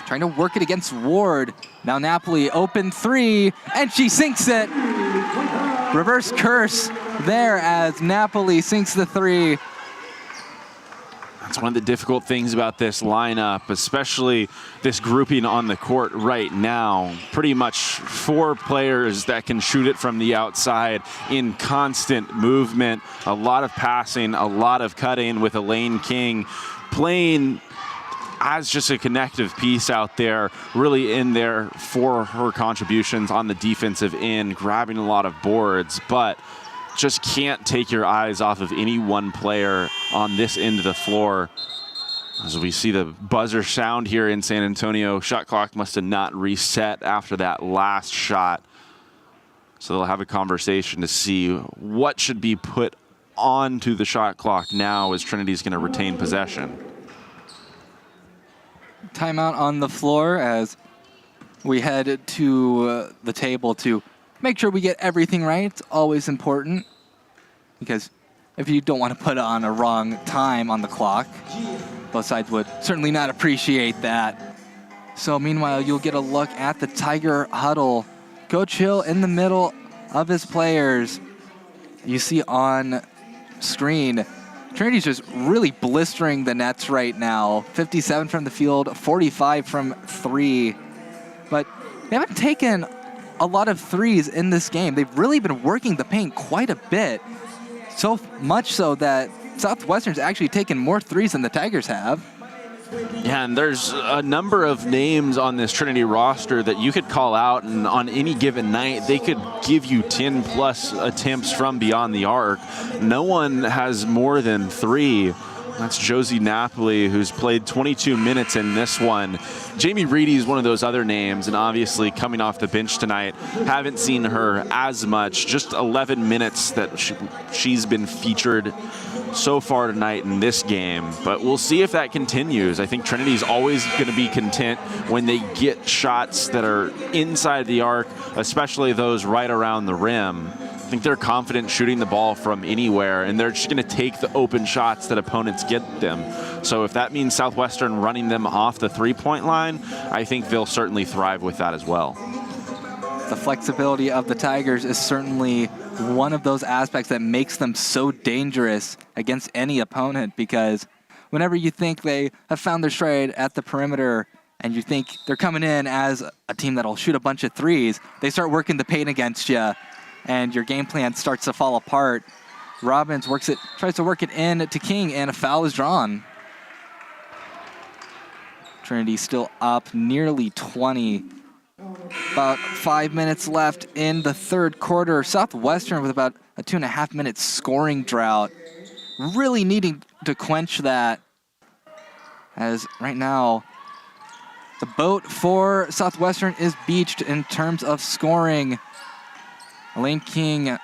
Speaker 1: trying to work it against Ward. Now Napoli open three, and she sinks it. Reverse curse there as Napoli sinks the three.
Speaker 2: That's one of the difficult things about this lineup, especially this grouping on the court right now. Pretty much 4 players that can shoot it from the outside in constant movement. A lot of passing, a lot of cutting, with Elaine King playing as just a connective piece out there, really in there for her contributions on the defensive end, grabbing a lot of boards, but just can't take your eyes off of any one player on this end of the floor. As we see the buzzer sound here in San Antonio, shot clock must have not reset after that last shot. So they'll have a conversation to see what should be put onto the shot clock now, as Trinity's going to retain possession.
Speaker 1: Timeout on the floor as we head to the table to make sure we get everything right. It's always important, because if you don't want to put on a wrong time on the clock, both sides would certainly not appreciate that. So meanwhile, you'll get a look at the Tiger huddle. Coach Hill in the middle of his players. You see on screen, Trinity's just really blistering the nets right now. 57 from the field, 45 from three. But they haven't taken a lot of threes in this game. They've really been working the paint quite a bit. So much so that Southwestern's actually taken more threes than the Tigers have.
Speaker 2: Yeah, and there's a number of names on this Trinity roster that you could call out, and on any given night, they could give you 10 plus attempts from beyond the arc. No one has more than 3. That's Josie Napoli, who's played 22 minutes in this one. Jamie Reedy is one of those other names, and obviously coming off the bench tonight, haven't seen her as much. Just 11 minutes that she's been featured so far tonight in this game, but we'll see if that continues. I think Trinity's always going to be content when they get shots that are inside the arc, especially those right around the rim. I think they're confident shooting the ball from anywhere, and they're just going to take the open shots that opponents get them. So if that means Southwestern running them off the three-point line, I think they'll certainly thrive with that as well.
Speaker 1: The flexibility of the Tigers is certainly one of those aspects that makes them so dangerous against any opponent, because whenever you think they have found their stride at the perimeter and you think they're coming in as a team that'll shoot a bunch of threes, they start working the paint against you, and your game plan starts to fall apart. Robbins tries to work it in to King, and a foul is drawn. Trinity still up nearly 20. About 5 minutes left in the third quarter. Southwestern with about a 2.5 minute scoring drought. Really needing to quench that, as right now the boat for Southwestern is beached in terms of scoring. Elaine King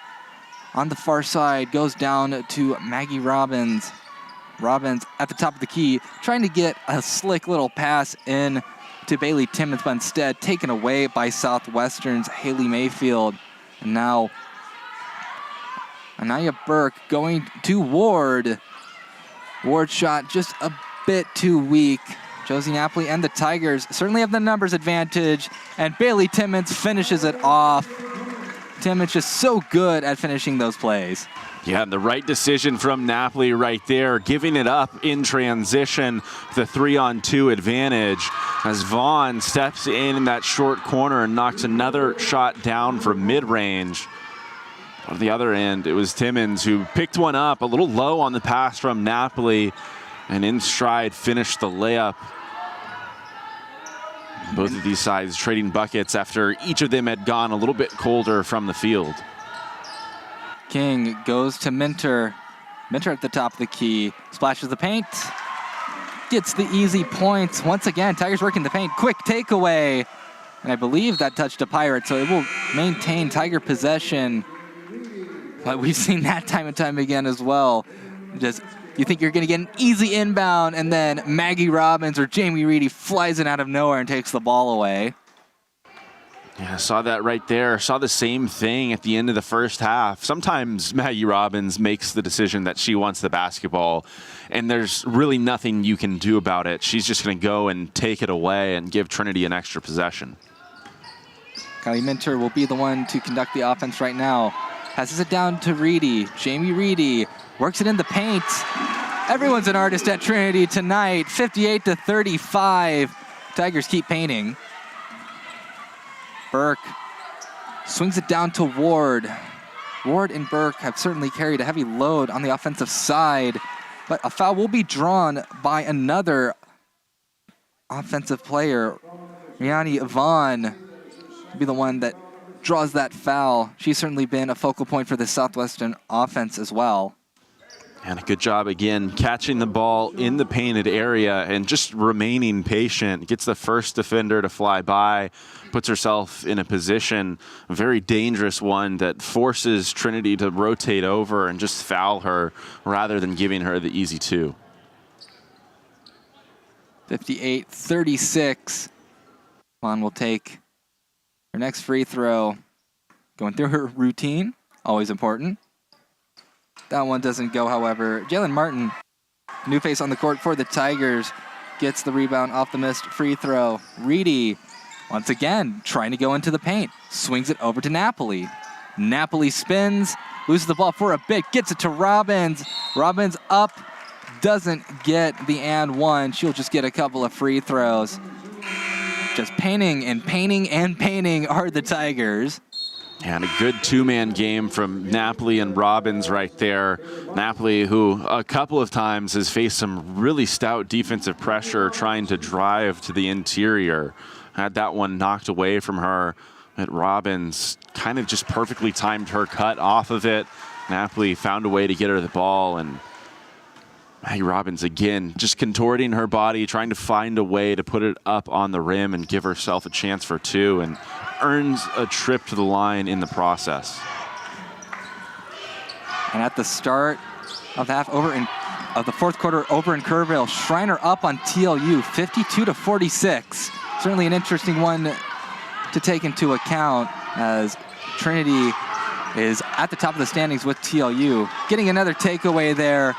Speaker 1: on the far side goes down to Maggie Robbins. Robbins at the top of the key, trying to get a slick little pass in to Bailey Timmons, but instead taken away by Southwestern's Haley Mayfield. And now Anaya Burke going to Ward. Ward's shot just a bit too weak. Josie Napoli and the Tigers certainly have the numbers advantage, and Bailey Timmons finishes it off. Timmons just so good at finishing those plays.
Speaker 2: Yeah, the right decision from Napoli right there, giving it up in transition, the 3-on-2 advantage as Vaughn steps in that short corner and knocks another shot down from mid-range. On the other end, it was Timmons who picked one up a little low on the pass from Napoli, and in stride finished the layup. Both of these sides trading buckets after each of them had gone a little bit colder from the field.
Speaker 1: King goes to Minter. Minter at the top of the key, splashes the paint, gets the easy points. Once again, Tigers working the paint, quick takeaway. And I believe that touched a Pirate, so it will maintain Tiger possession. But we've seen that time and time again as well. Just, you think you're gonna get an easy inbound, and then Maggie Robbins or Jamie Reedy flies in out of nowhere and takes the ball away.
Speaker 2: Yeah, saw that right there. Saw the same thing at the end of the first half. Sometimes Maggie Robbins makes the decision that she wants the basketball, and there's really nothing you can do about it. She's just going to go and take it away and give Trinity an extra possession.
Speaker 1: Kylie Minter will be the one to conduct the offense right now. Passes it down to Reedy. Jamie Reedy works it in the paint. Everyone's an artist at Trinity tonight. 58-35. Tigers keep painting. Burke swings it down to Ward. Ward and Burke have certainly carried a heavy load on the offensive side, but a foul will be drawn by another offensive player. Rihanna Vaughn will be the one that draws that foul. She's certainly been a focal point for the Southwestern offense as well.
Speaker 2: And a good job again, catching the ball in the painted area and just remaining patient. Gets the first defender to fly by, puts herself in a position, a very dangerous one that forces Trinity to rotate over and just foul her rather than giving her the easy two.
Speaker 1: 58-36. Vaughn will take her next free throw. Going through her routine, always important. That one doesn't go, however. Jalen Martin, new face on the court for the Tigers, gets the rebound off the missed free throw. Reedy, once again, trying to go into the paint. Swings it over to Napoli. Napoli spins, loses the ball for a bit, gets it to Robbins. Robbins up, doesn't get the and one. She'll just get a couple of free throws. Just painting and painting and painting are the Tigers.
Speaker 2: And a good two-man game from Napoli and Robbins right there. Napoli, who a couple of times has faced some really stout defensive pressure trying to drive to the interior. Had that one knocked away from her. But Robbins kind of just perfectly timed her cut off of it. Napoli found a way to get her the ball, and Maggie Robbins again just contorting her body, trying to find a way to put it up on the rim and give herself a chance for two, and earns a trip to the line in the process.
Speaker 1: And at the start of the the fourth quarter over in Kerrville, Schreiner up on TLU, 52-46. Certainly an interesting one to take into account, as Trinity is at the top of the standings with TLU. Getting another takeaway there.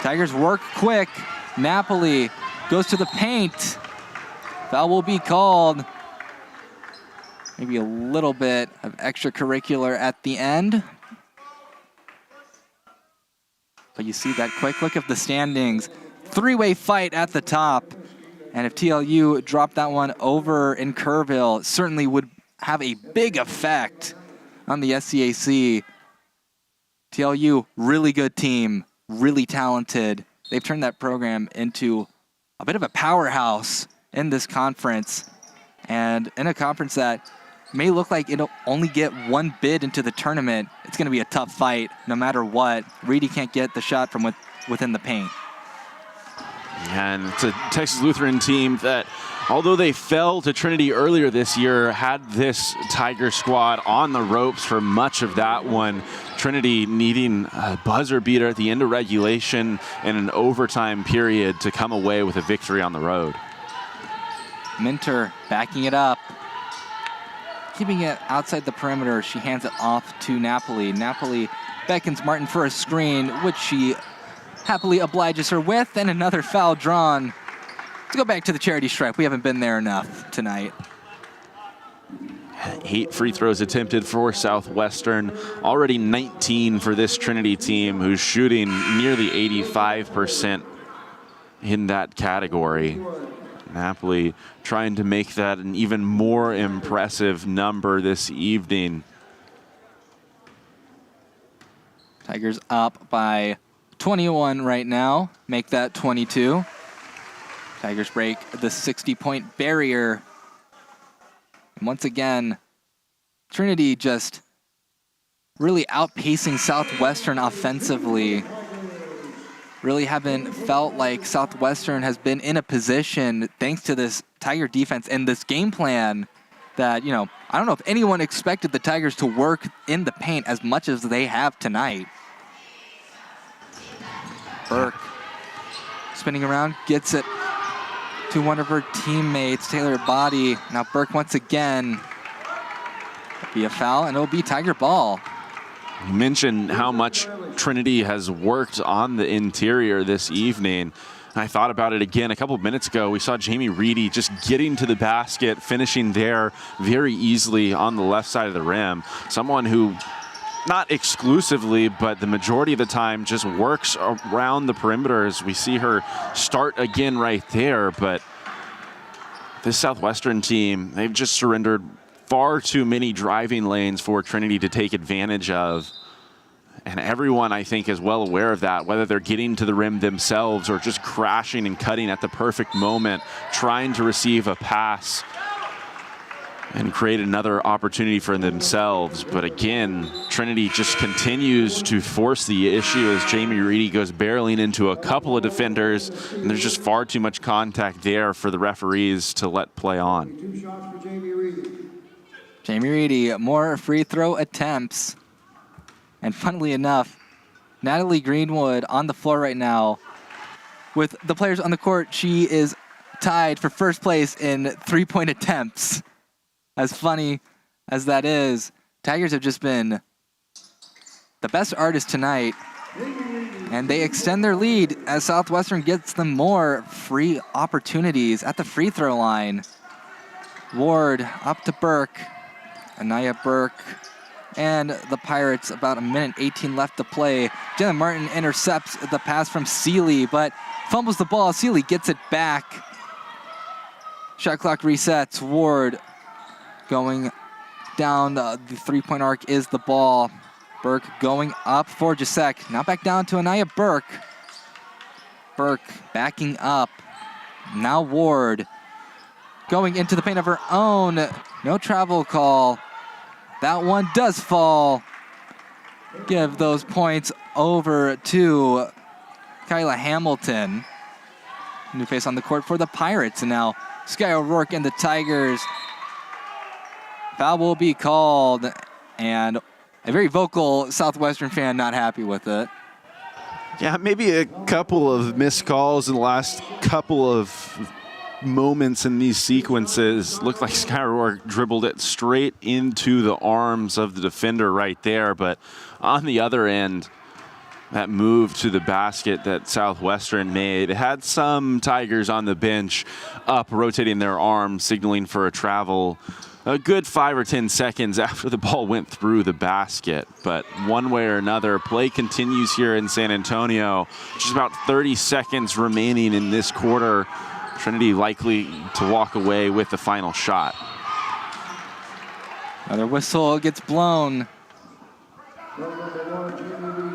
Speaker 1: Tigers work quick. Napoli goes to the paint. Foul will be called. Maybe a little bit of extracurricular at the end. But you see that quick look of the standings. Three-way fight at the top. And if TLU dropped that one over in Kerrville, it certainly would have a big effect on the SCAC. TLU, really good team, really talented. They've turned that program into a bit of a powerhouse in this conference, and in a conference that may look like it'll only get one bid into the tournament. It's going to be a tough fight no matter what. Reedy can't get the shot from within the paint.
Speaker 2: And it's a Texas Lutheran team that, although they fell to Trinity earlier this year, had this Tiger squad on the ropes for much of that one. Trinity needing a buzzer beater at the end of regulation and an overtime period to come away with a victory on the road.
Speaker 1: Minter backing it up. Keeping it outside the perimeter, she hands it off to Napoli. Napoli beckons Martin for a screen, which she happily obliges her with, and another foul drawn. Let's go back to the charity stripe. We haven't been there enough tonight.
Speaker 2: 8 free throws attempted for Southwestern. Already 19 for this Trinity team, who's shooting nearly 85% in that category. Napoli trying to make that an even more impressive number this evening.
Speaker 1: Tigers up by 21 right now. Make that 22. Tigers break the 60-point barrier. And once again, Trinity just really outpacing Southwestern offensively. Really haven't felt like Southwestern has been in a position, thanks to this Tiger defense and this game plan, that, you know, I don't know if anyone expected the Tigers to work in the paint as much as they have tonight. Burke spinning around, gets it to one of her teammates, Taylor Body. Now Burke once again. Be a foul, and it'll be Tiger ball.
Speaker 2: You mentioned how much Trinity has worked on the interior this evening. I thought about it again a couple of minutes ago. We saw Jamie Reedy just getting to the basket, finishing there very easily on the left side of the rim. Someone who, not exclusively, but the majority of the time just works around the perimeters. We see her start again right there, but this Southwestern team, they've just surrendered far too many driving lanes for Trinity to take advantage of. And everyone, I think, is well aware of that, whether they're getting to the rim themselves or just crashing and cutting at the perfect moment, trying to receive a pass and create another opportunity for themselves. But again, Trinity just continues to force the issue as Jamie Reedy goes barreling into a couple of defenders, and there's just far too much contact there for the referees to let play on.
Speaker 5: 2 shots for Jamie Reedy.
Speaker 1: Jamie Reedy, more free throw attempts. And funnily enough, Natalie Greenwood on the floor right now. With the players on the court, she is tied for first place in three-point attempts. As funny as that is, Tigers have just been the best artists tonight. And they extend their lead as Southwestern gets them more free opportunities at the free throw line. Ward up to Burke. Anaya Burke and the Pirates, about a minute 18 left to play. Jalen Martin intercepts the pass from Seeley, but fumbles the ball. Seeley gets it back. Shot clock resets. Ward going down the three-point arc is the ball. Burke going up for Jasek. Now back down to Anaya Burke. Burke backing up. Now Ward going into the paint of her own. No travel call. That one does fall. Give those points over to Kyla Hamilton. New face on the court for the Pirates. And now Sky O'Rourke and the Tigers. Foul will be called. And a very vocal Southwestern fan not happy with it.
Speaker 2: Yeah, maybe a couple of missed calls in the last couple of moments in these sequences. Looked like Sky O'Rourke dribbled it straight into the arms of the defender right there. But on the other end, that move to the basket that Southwestern made had some Tigers on the bench up, rotating their arms, signaling for a travel a good 5 or 10 seconds after the ball went through the basket. But one way or another, play continues here in San Antonio. Just about 30 seconds remaining in this quarter. Trinity likely to walk away with the final shot.
Speaker 1: Another whistle gets blown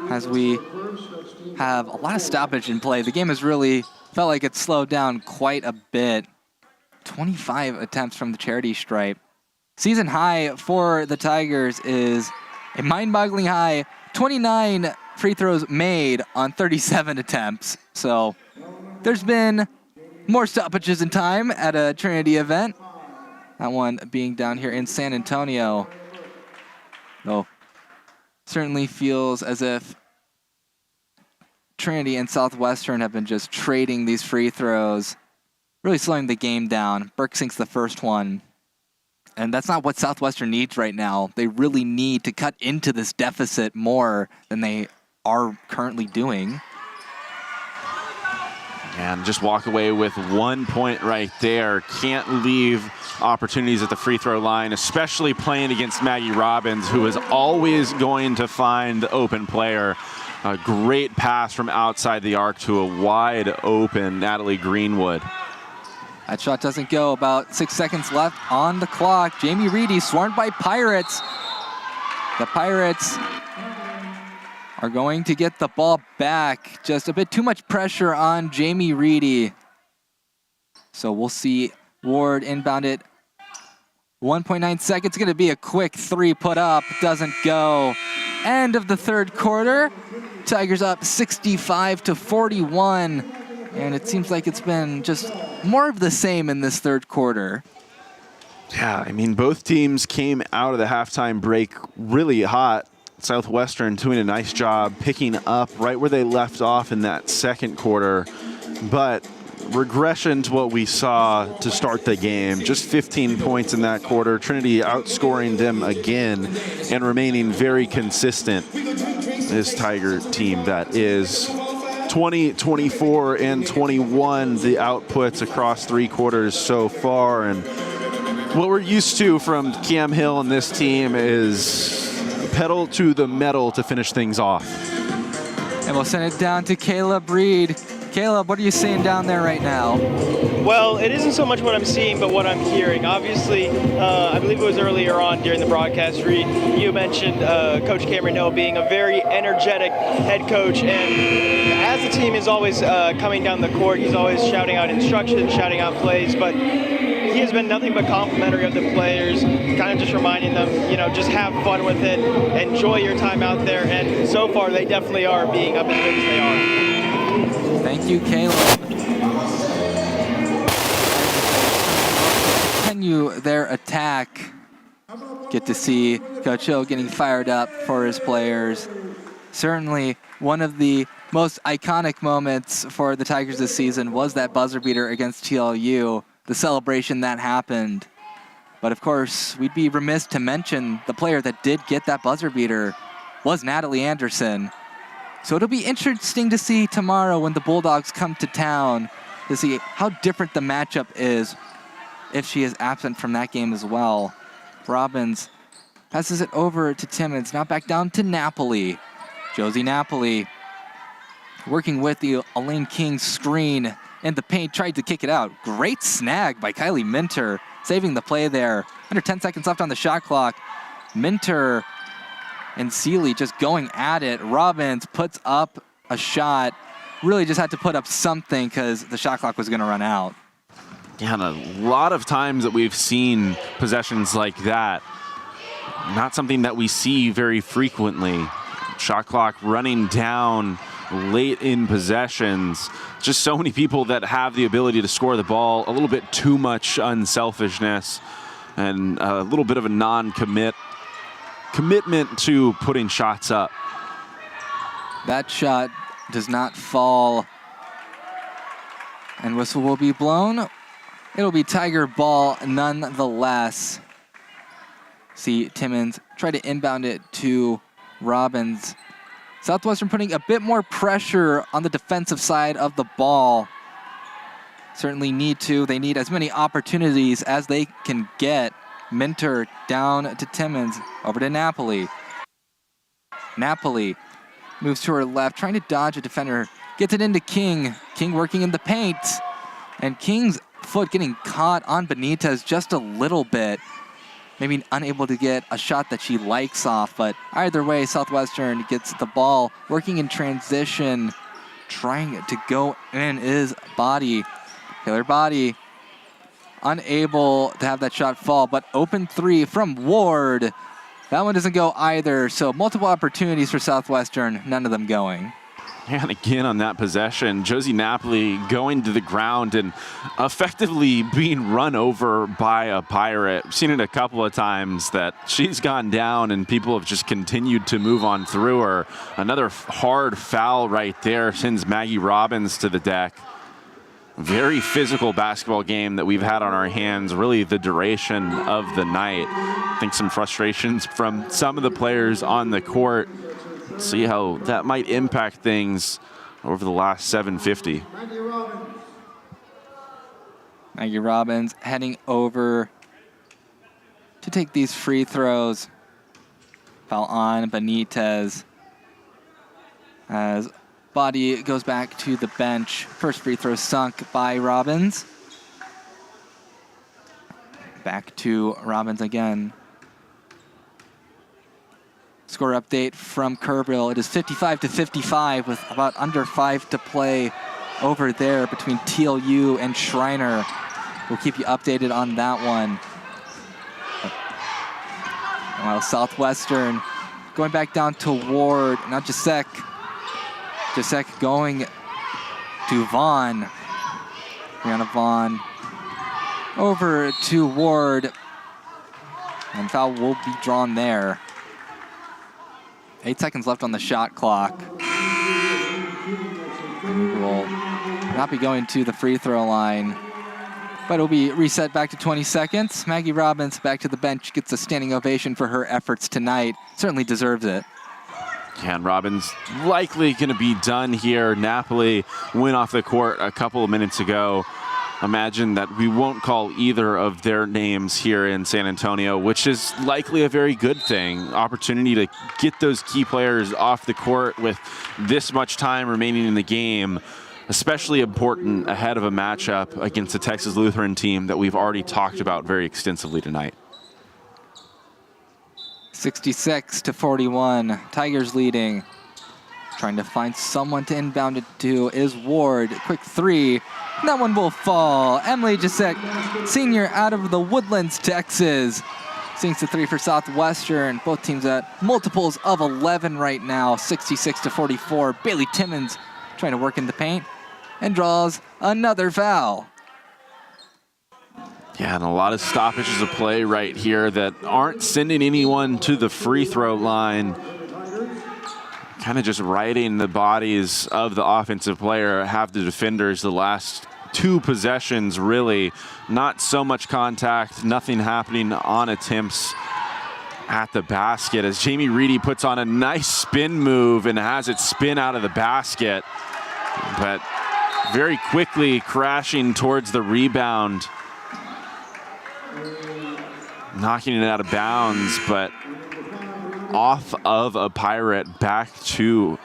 Speaker 1: as we have a lot of stoppage in play. The game has really felt like it's slowed down quite a bit. 25 attempts from the charity stripe. Season high for the Tigers is a mind-boggling high 29 free throws made on 37 attempts. So there's been more stoppages in time at a Trinity event. That one being down here in San Antonio. Though certainly feels as if Trinity and Southwestern have been just trading these free throws, really slowing the game down. Burke sinks the first one. And that's not what Southwestern needs right now. They really need to cut into this deficit more than they are currently doing.
Speaker 2: And just walk away with 1 point right there. Can't leave opportunities at the free throw line, especially playing against Maggie Robbins, who is always going to find the open player. A great pass from outside the arc to a wide open Natalie Greenwood.
Speaker 1: That shot doesn't go. About 6 seconds left on the clock. Jamie Reedy swarmed by Pirates. The Pirates are going to get the ball back. Just a bit too much pressure on Jamie Reedy. So we'll see Ward inbound it. 1.9 seconds. Going to be a quick three put up. Doesn't go. End of the third quarter. Tigers up 65-41. And it seems like it's been just more of the same in this third quarter.
Speaker 2: Yeah, I mean, both teams came out of the halftime break really hot. Southwestern doing a nice job picking up right where they left off in that second quarter. But regression to what we saw to start the game. Just 15 points in that quarter. Trinity outscoring them again and remaining very consistent. This Tiger team that is 20, 24, and 21, the outputs across three quarters so far. And what we're used to from Cam Hill and this team is pedal to the metal to finish things off.
Speaker 1: And we'll send it down to Caleb Reed. Caleb, what are you seeing down there right now?
Speaker 3: Well, it isn't so much what I'm seeing, but what I'm hearing. Obviously, I believe it was earlier on during the broadcast, Reed, you mentioned Coach Cameron Hill being a very energetic head coach. And as the team is always coming down the court, he's always shouting out instructions, shouting out plays. But he has been nothing but complimentary of the players, kind of just reminding them, you know, just have fun with it, enjoy your time out there. And so far, they definitely are being up as big as they are.
Speaker 1: Thank you, Caleb. Continue their attack. Get to see Coach Hill getting fired up for his players. Certainly one of the most iconic moments for the Tigers this season was that buzzer beater against TLU, the celebration that happened. But of course, we'd be remiss to mention the player that did get that buzzer beater was Natalie Anderson. So it'll be interesting to see tomorrow when the Bulldogs come to town to see how different the matchup is if she is absent from that game as well. Robbins passes it over to Timmons, now back down to Napoli. Josie Napoli working with the Elaine King screen in the paint, tried to kick it out. Great snag by Kylie Minter, saving the play there. Under 10 seconds left on the shot clock. Minter and Seeley just going at it. Robbins puts up a shot. Really just had to put up something because the shot clock was going to run out.
Speaker 2: Yeah, and a lot of times that we've seen possessions like that, not something that we see very frequently. Shot clock running down late in possessions. Just so many people that have the ability to score the ball, a little bit too much unselfishness and a little bit of a commitment to putting shots up.
Speaker 1: That shot does not fall. And whistle will be blown. It'll be Tiger ball nonetheless. See Timmons try to inbound it to Robbins. Southwestern putting a bit more pressure on the defensive side of the ball. Certainly need to. They need as many opportunities as they can get. Minter down to Timmons, over to Napoli. Napoli moves to her left, trying to dodge a defender. Gets it into King. King working in the paint. And King's foot getting caught on Benitez just a little bit. Maybe unable to get a shot that she likes off, but either way, Southwestern gets the ball, working in transition, trying to go in is Body. Taylor Body unable to have that shot fall, but open three from Ward. That one doesn't go either, so multiple opportunities for Southwestern, none of them going.
Speaker 2: And again on that possession, Josie Napoli going to the ground and effectively being run over by a Pirate. We've seen it a couple of times that she's gone down and people have just continued to move on through her. Another hard foul right there sends Maggie Robbins to the deck. very physical basketball game that we've had on our hands, really the duration of the night. I think some frustrations from some of the players on the court. Let's see how that might impact things over the last 750.
Speaker 1: Maggie Robbins heading over to take these free throws. Foul on Benitez as body goes back to the bench. First free throw sunk by Robbins. Back to Robbins again. Score update from Kerrville. It is 55-55 with about under 5 to play over there between TLU and Schreiner. We'll keep you updated on that one. While Southwestern going back down to Ward, not Jasek. Jasek going to Vaughn. Brianna Vaughn over to Ward. And foul will be drawn there. 8 seconds left on the shot clock. And we'll not be going to the free throw line, but it'll be reset back to 20 seconds. Maggie Robbins back to the bench, gets a standing ovation for her efforts tonight. Certainly deserves it.
Speaker 2: Yeah, and Robbins likely going to be done here. Napoli went off the court a couple of minutes ago. Imagine that we won't call either of their names here in San Antonio, which is likely a very good thing. Opportunity to get those key players off the court with this much time remaining in the game, especially important ahead of a matchup against the Texas Lutheran team that we've already talked about very extensively tonight.
Speaker 1: 66-41, Tigers leading. Trying to find someone to inbound it to is Ward. Quick three. That one will fall. Emily Jasek, senior out of the Woodlands, Texas. Sinks the three for Southwestern. Both teams at multiples of 11 right now. 66-44. Bailey Timmons trying to work in the paint and draws another foul.
Speaker 2: Yeah, and a lot of stoppages of play right here that aren't sending anyone to the free throw line. Kind of just riding the bodies of the offensive player, have the defenders the last 2 possessions really. Not so much contact, nothing happening on attempts at the basket as Jamie Reedy puts on a nice spin move and has it spin out of the basket. But very quickly crashing towards the rebound. Knocking it out of bounds, but off of a Pirate back to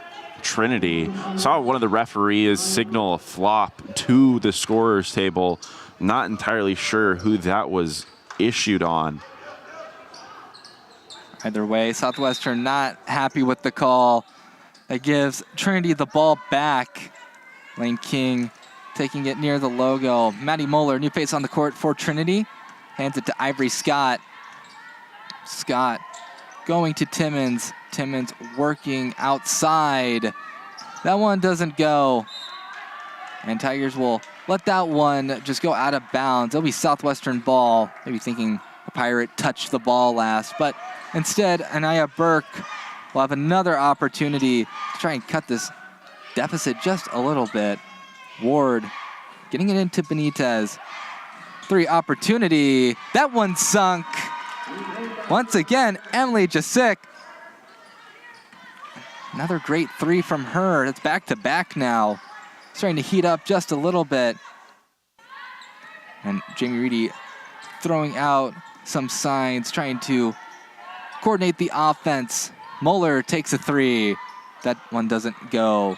Speaker 2: Trinity. Saw one of the referees signal a flop to the scorer's table. Not entirely sure who that was issued on.
Speaker 1: Either way, Southwestern not happy with the call. That gives Trinity the ball back. Lane King taking it near the logo. Maddie Moeller, new face on the court for Trinity. Hands it to Ivory Scott. Scott going to Timmons. Timmons working outside. That one doesn't go. And Tigers will let that one just go out of bounds. It'll be Southwestern ball. Maybe thinking a Pirate touched the ball last. But instead, Anaya Burke will have another opportunity to try and cut this deficit just a little bit. Ward getting it into Benitez. 3 opportunity. That one sunk. Once again, Emily Jasek. Another great 3 from her. It's back-to-back now. Starting to heat up just a little bit. And Jamie Reedy throwing out some signs, trying to coordinate the offense. Moeller takes a 3. That one doesn't go.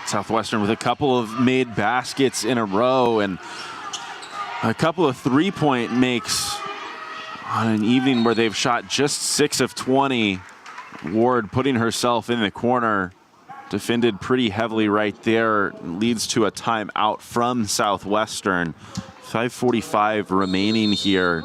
Speaker 2: Southwestern with a couple of made baskets in a row and a couple of three-point makes on an evening where they've shot just 6 of 20. Ward putting herself in the corner, defended pretty heavily right there, leads to a timeout from Southwestern. 5:45 remaining here.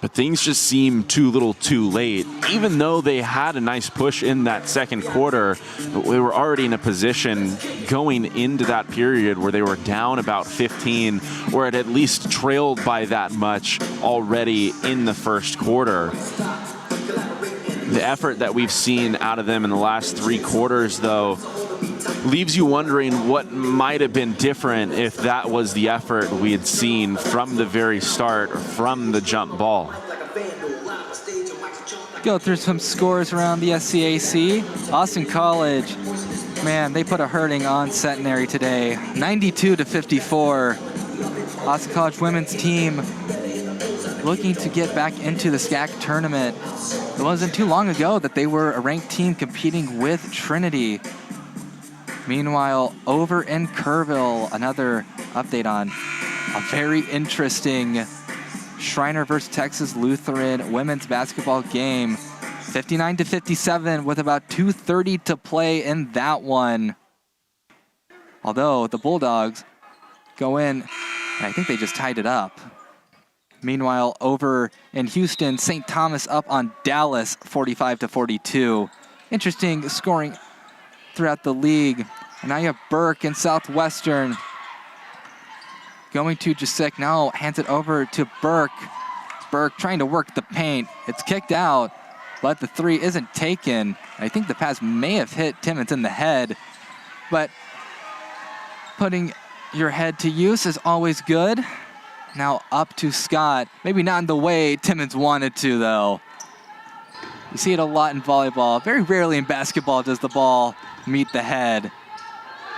Speaker 2: But things just seem too little too late. Even though they had a nice push in that second quarter, we were already in a position going into that period where they were down about 15, or it at least trailed by that much already in the first quarter. The effort that we've seen out of them in the last 3 quarters, though, leaves you wondering what might have been different if that was the effort we had seen from the very start or from the jump ball.
Speaker 1: Go through some scores around the SCAC. Austin College, man, they put a hurting on Centenary today. 92-54. Austin College women's team looking to get back into the SCAC tournament. It wasn't too long ago that they were a ranked team competing with Trinity. Meanwhile, over in Kerrville, another update on a very interesting Shriner versus Texas Lutheran women's basketball game. 59-57 with about 2:30 to play in that one. Although the Bulldogs go in, and I think they just tied it up. Meanwhile, over in Houston, St. Thomas up on Dallas 45-42. Interesting scoring throughout the league. Anaya Burke in Southwestern going to Jasek, now hands it over to Burke. Burke trying to work the paint. It's kicked out, but the 3 isn't taken. I think the pass may have hit Timmons in the head, but putting your head to use is always good. Now up to Scott. Maybe not in the way Timmons wanted to, though. You see it a lot in volleyball. Very rarely in basketball does the ball meet the head.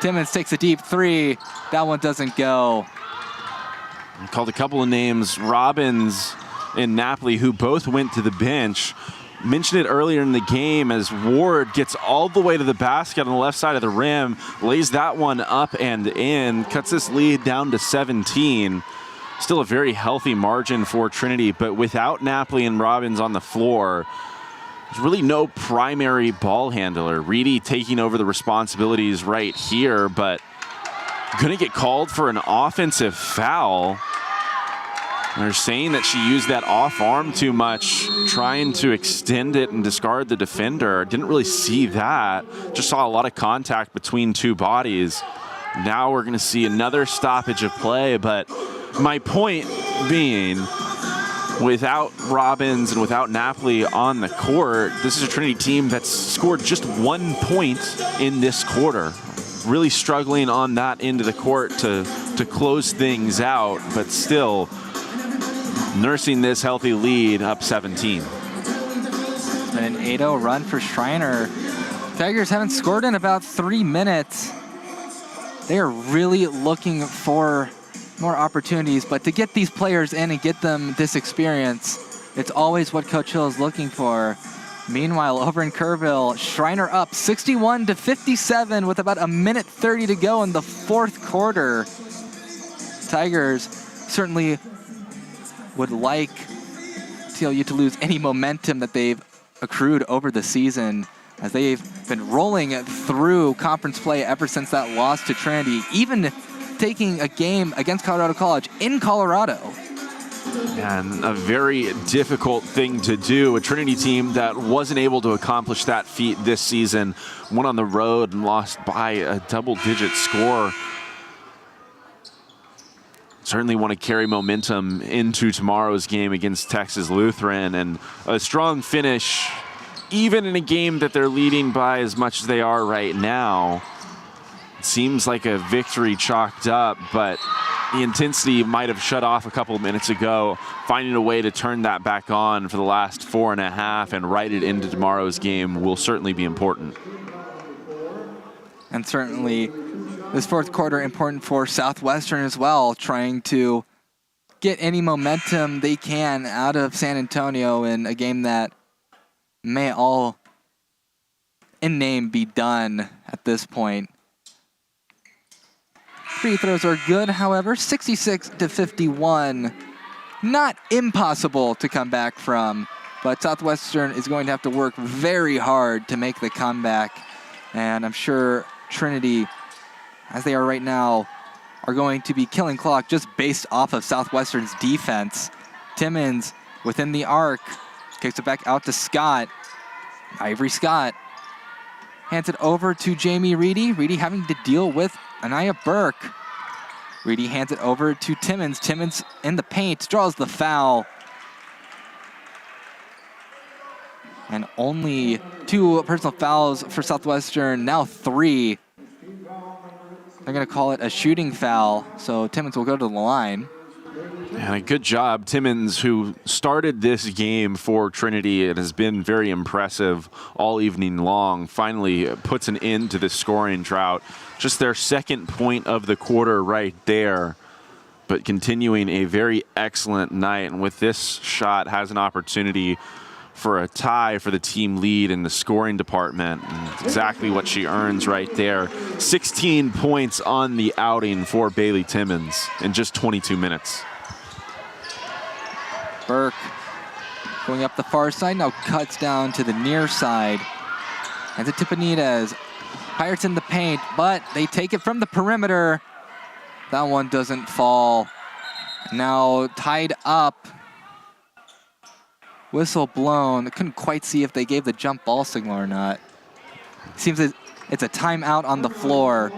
Speaker 1: Timmons takes a deep 3. That one doesn't go.
Speaker 2: I called a couple of names, Robbins and Napoli, who both went to the bench. Mentioned it earlier in the game as Ward gets all the way to the basket on the left side of the rim, lays that one up and in, cuts this lead down to 17. Still a very healthy margin for Trinity, but without Napoli and Robbins on the floor, there's really no primary ball handler. Reedy taking over the responsibilities right here, but going to get called for an offensive foul. They're saying that she used that off arm too much, trying to extend it and discard the defender. Didn't really see that. Just saw a lot of contact between 2 bodies. Now we're going to see another stoppage of play, but my point being, without Robbins and without Napoli on the court, this is a Trinity team that's scored just 1 point in this quarter. Really struggling on that end of the court to close things out, but still nursing this healthy lead up 17.
Speaker 1: It's been an 8-0 run for Shriner. Tigers haven't scored in about 3 minutes. They are really looking for more opportunities, but to get these players in and get them this experience, it's always what Coach Hill is looking for. Meanwhile, over in Kerrville, Shriner up 61-57 with about 1:30 to go in the 4th quarter. Tigers certainly would like TLU to lose any momentum that they've accrued over the season, as they've been rolling through conference play ever since that loss to Trinity, even taking a game against Colorado College in Colorado.
Speaker 2: And a very difficult thing to do. A Trinity team that wasn't able to accomplish that feat this season, went on the road and lost by a double-digit score. Certainly want to carry momentum into tomorrow's game against Texas Lutheran, and a strong finish, even in a game that they're leading by as much as they are right now. It seems like a victory chalked up, but the intensity might have shut off a couple of minutes ago. Finding a way to turn that back on for the last 4.5 and write it into tomorrow's game will certainly be important.
Speaker 1: And certainly this 4th quarter important for Southwestern as well, trying to get any momentum they can out of San Antonio in a game that may all in name be done at this point. Free throws are good, however, 66-51. Not impossible to come back from, but Southwestern is going to have to work very hard to make the comeback. And I'm sure Trinity, as they are right now, are going to be killing clock just based off of Southwestern's defense. Timmons within the arc, kicks it back out to Scott. Ivory Scott hands it over to Jamie Reedy. Reedy having to deal with Anaya Burke. Reedy hands it over to Timmons. Timmons in the paint, draws the foul. And only 2 personal fouls for Southwestern, now 3. They're going to call it a shooting foul, so Timmons will go to the line.
Speaker 2: And a good job, Timmons, who started this game for Trinity and has been very impressive all evening long, finally puts an end to this scoring drought. Just their second point of the quarter right there, but continuing a very excellent night. And with this shot, has an opportunity for a tie for the team lead in the scoring department. And it's exactly what she earns right there. 16 points on the outing for Bailey Timmons in just 22 minutes.
Speaker 1: Burke going up the far side, now cuts down to the near side. And the Tipanitas, Pirates in the paint, but they take it from the perimeter. That one doesn't fall. Now tied up. Whistle blown. I couldn't quite see if they gave the jump ball signal or not. Seems that it's a timeout on the floor.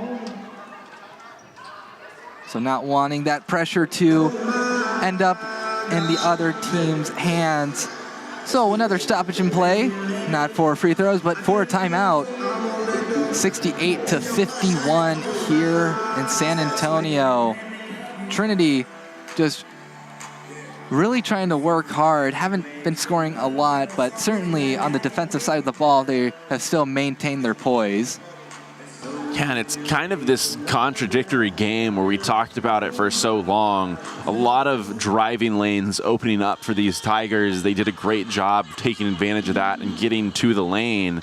Speaker 1: So not wanting that pressure to end up in the other team's hands. So another stoppage in play, not for free throws, but for a timeout. 68-51 here in San Antonio. Trinity just really trying to work hard. Haven't been scoring a lot, but certainly on the defensive side of the ball, they have still maintained their poise.
Speaker 2: Yeah, and it's kind of this contradictory game where we talked about it for so long. A lot of driving lanes opening up for these Tigers. They did a great job taking advantage of that and getting to the lane.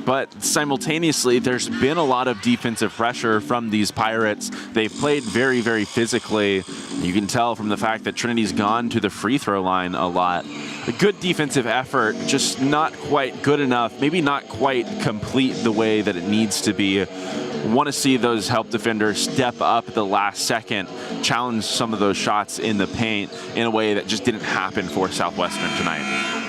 Speaker 2: But simultaneously, there's been a lot of defensive pressure from these Pirates. They've played very, very physically. You can tell from the fact that Trinity's gone to the free throw line a lot. A good defensive effort, just not quite good enough, maybe not quite complete the way that it needs to be. Want to see those help defenders step up at the last second, challenge some of those shots in the paint in a way that just didn't happen for Southwestern tonight.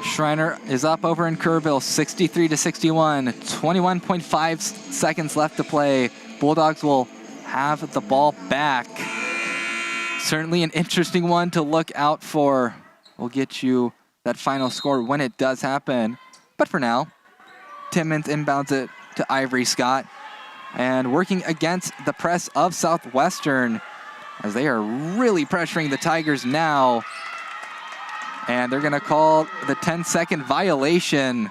Speaker 1: Schreiner is up over in Kerrville, 63-61. 21.5 seconds left to play. Bulldogs will have the ball back. Certainly an interesting one to look out for. We'll get you that final score when it does happen. But for now, Timmons inbounds it to Ivory Scott. And working against the press of Southwestern as they are really pressuring the Tigers now. And they're going to call the 10-second violation.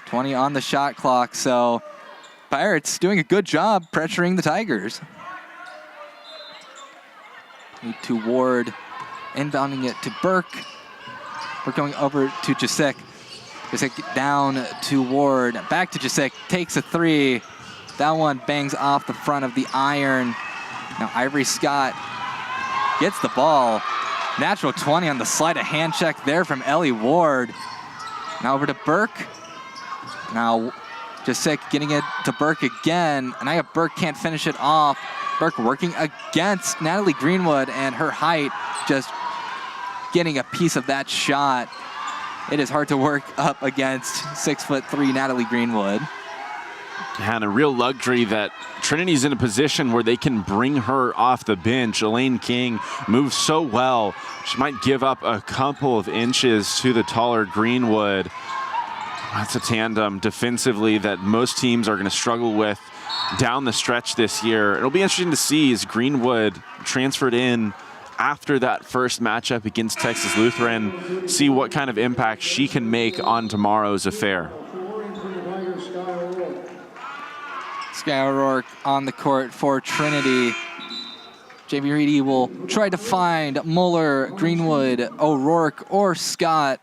Speaker 1: 20 on the shot clock. So Pirates doing a good job pressuring the Tigers. To Ward, inbounding it to Burke. We're going over to Jasek. Jasek down to Ward. Back to Jasek. Takes a 3. That one bangs off the front of the iron. Now Ivory Scott gets the ball. Natural 20 on the slide, a hand check there from Ellie Ward. Now over to Burke. Now Jasek getting it to Burke again. And I have Burke can't finish it off. Burke working against Natalie Greenwood, and her height just getting a piece of that shot. It is hard to work up against 6'3" Natalie Greenwood.
Speaker 2: And a real luxury that Trinity's in a position where they can bring her off the bench. Elaine King moves so well. She might give up a couple of inches to the taller Greenwood. That's a tandem defensively that most teams are going to struggle with down the stretch this year. It'll be interesting to see as Greenwood transferred in after that first matchup against Texas Lutheran, see what kind of impact she can make on tomorrow's affair.
Speaker 1: Sky O'Rourke on the court for Trinity. Jamie Reedy will try to find Muller, Greenwood, O'Rourke, or Scott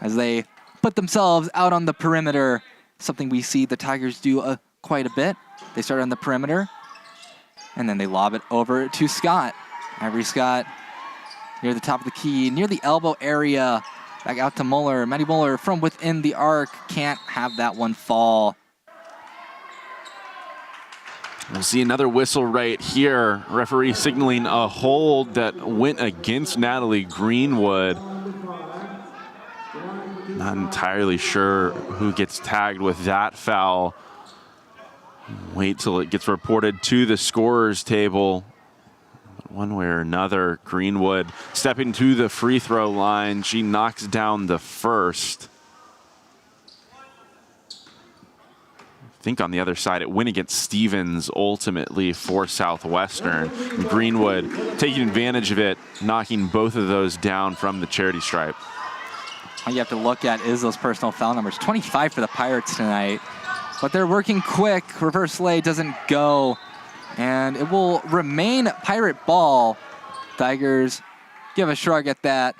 Speaker 1: as they put themselves out on the perimeter. Something we see the Tigers do quite a bit. They start on the perimeter, and then they lob it over to Scott. Ivory Scott near the top of the key, near the elbow area. Back out to Muller. Maddie Muller from within the arc. Can't have that one fall.
Speaker 2: We'll see another whistle right here. Referee signaling a hold that went against Natalie Greenwood. Not entirely sure who gets tagged with that foul. Wait till it gets reported to the scorer's table. one way or another. Greenwood stepping to the free throw line. She knocks down the first. I think on the other side, it went against Stevens ultimately for Southwestern. Greenwood taking advantage of it, knocking both of those down from the charity stripe.
Speaker 1: All you have to look at is those personal foul numbers. 25 for the Pirates tonight. But they're working quick. Reverse lay doesn't go. And it will remain Pirate ball. Tigers give a shrug at that.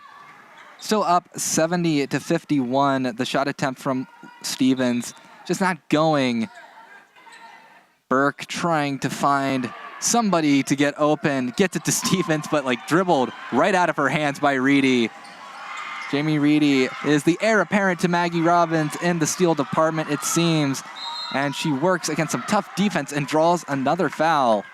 Speaker 1: Still up 70-51. The shot attempt from Stevens just not going. Burke trying to find somebody to get open. Gets it to Stevens, but like dribbled right out of her hands by Reedy. Jamie Reedy is the heir apparent to Maggie Robbins in the steal department, it seems. And she works against some tough defense and draws another foul.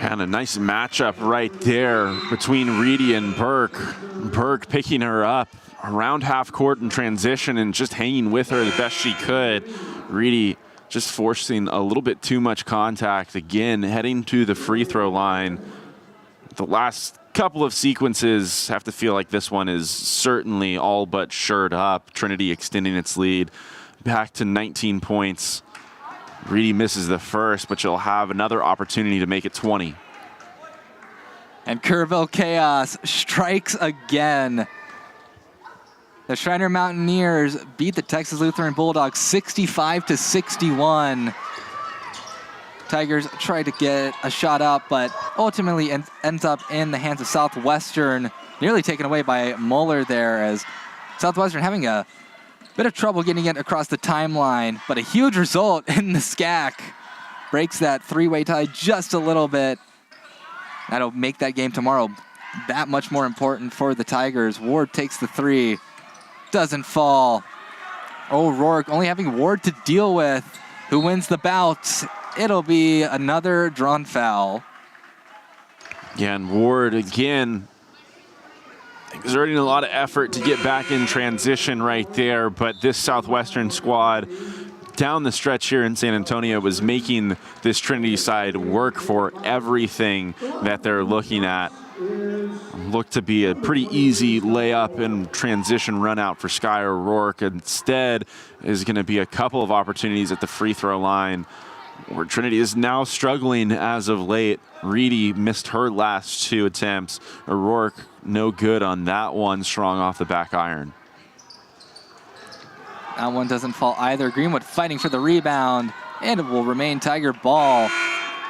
Speaker 2: And a nice matchup right there between Reedy and Burke. Burke picking her up around half court in transition and just hanging with her the best she could. Reedy just forcing a little bit too much contact. Again, heading to the free throw line. The last couple of sequences have to feel like this one is certainly all but shored up. Trinity extending its lead back to 19 points. Reedy misses the first, but she'll have another opportunity to make it 20.
Speaker 1: And Kerrville Chaos strikes again. The Shriner Mountaineers beat the Texas Lutheran Bulldogs 65-61. Tigers tried to get a shot up, but ultimately ends up in the hands of Southwestern, nearly taken away by Muller there, as Southwestern having a bit of trouble getting it across the timeline, but a huge result in the SCAC. Breaks that three-way tie just a little bit. That'll make that game tomorrow that much more important for the Tigers. Ward takes the three. Doesn't fall. O'Rourke only having Ward to deal with, who wins the bout. It'll be another drawn foul.
Speaker 2: Yeah, and Ward again exerting a lot of effort to get back in transition right there, but this Southwestern squad down the stretch here in San Antonio was making this Trinity side work for everything that they're looking at. Looked to be a pretty easy layup and transition run out for Sky O'Rourke. Instead is going to be a couple of opportunities at the free throw line where Trinity is now struggling as of late. Reedy missed her last two attempts. O'Rourke no good on that one, strong off the back iron.
Speaker 1: That one doesn't fall either. Greenwood fighting for the rebound, and it will remain Tiger ball.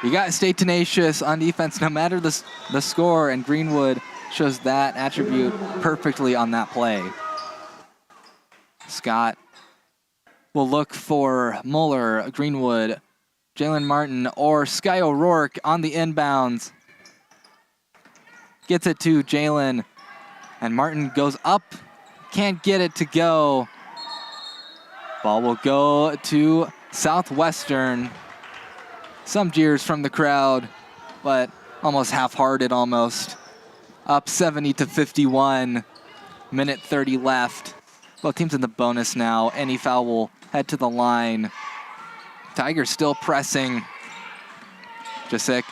Speaker 1: You got to stay tenacious on defense no matter the score, and Greenwood shows that attribute perfectly on that play. Scott will look for Muller, Greenwood, Jalen Martin, or Sky O'Rourke on the inbounds. Gets it to Jalen, and Martin goes up, can't get it to go. Ball will go to Southwestern. Some jeers from the crowd, but almost half-hearted almost. Up 70-51, minute 30 left. Both teams in the bonus now. Any foul will head to the line. Tigers still pressing. Jacek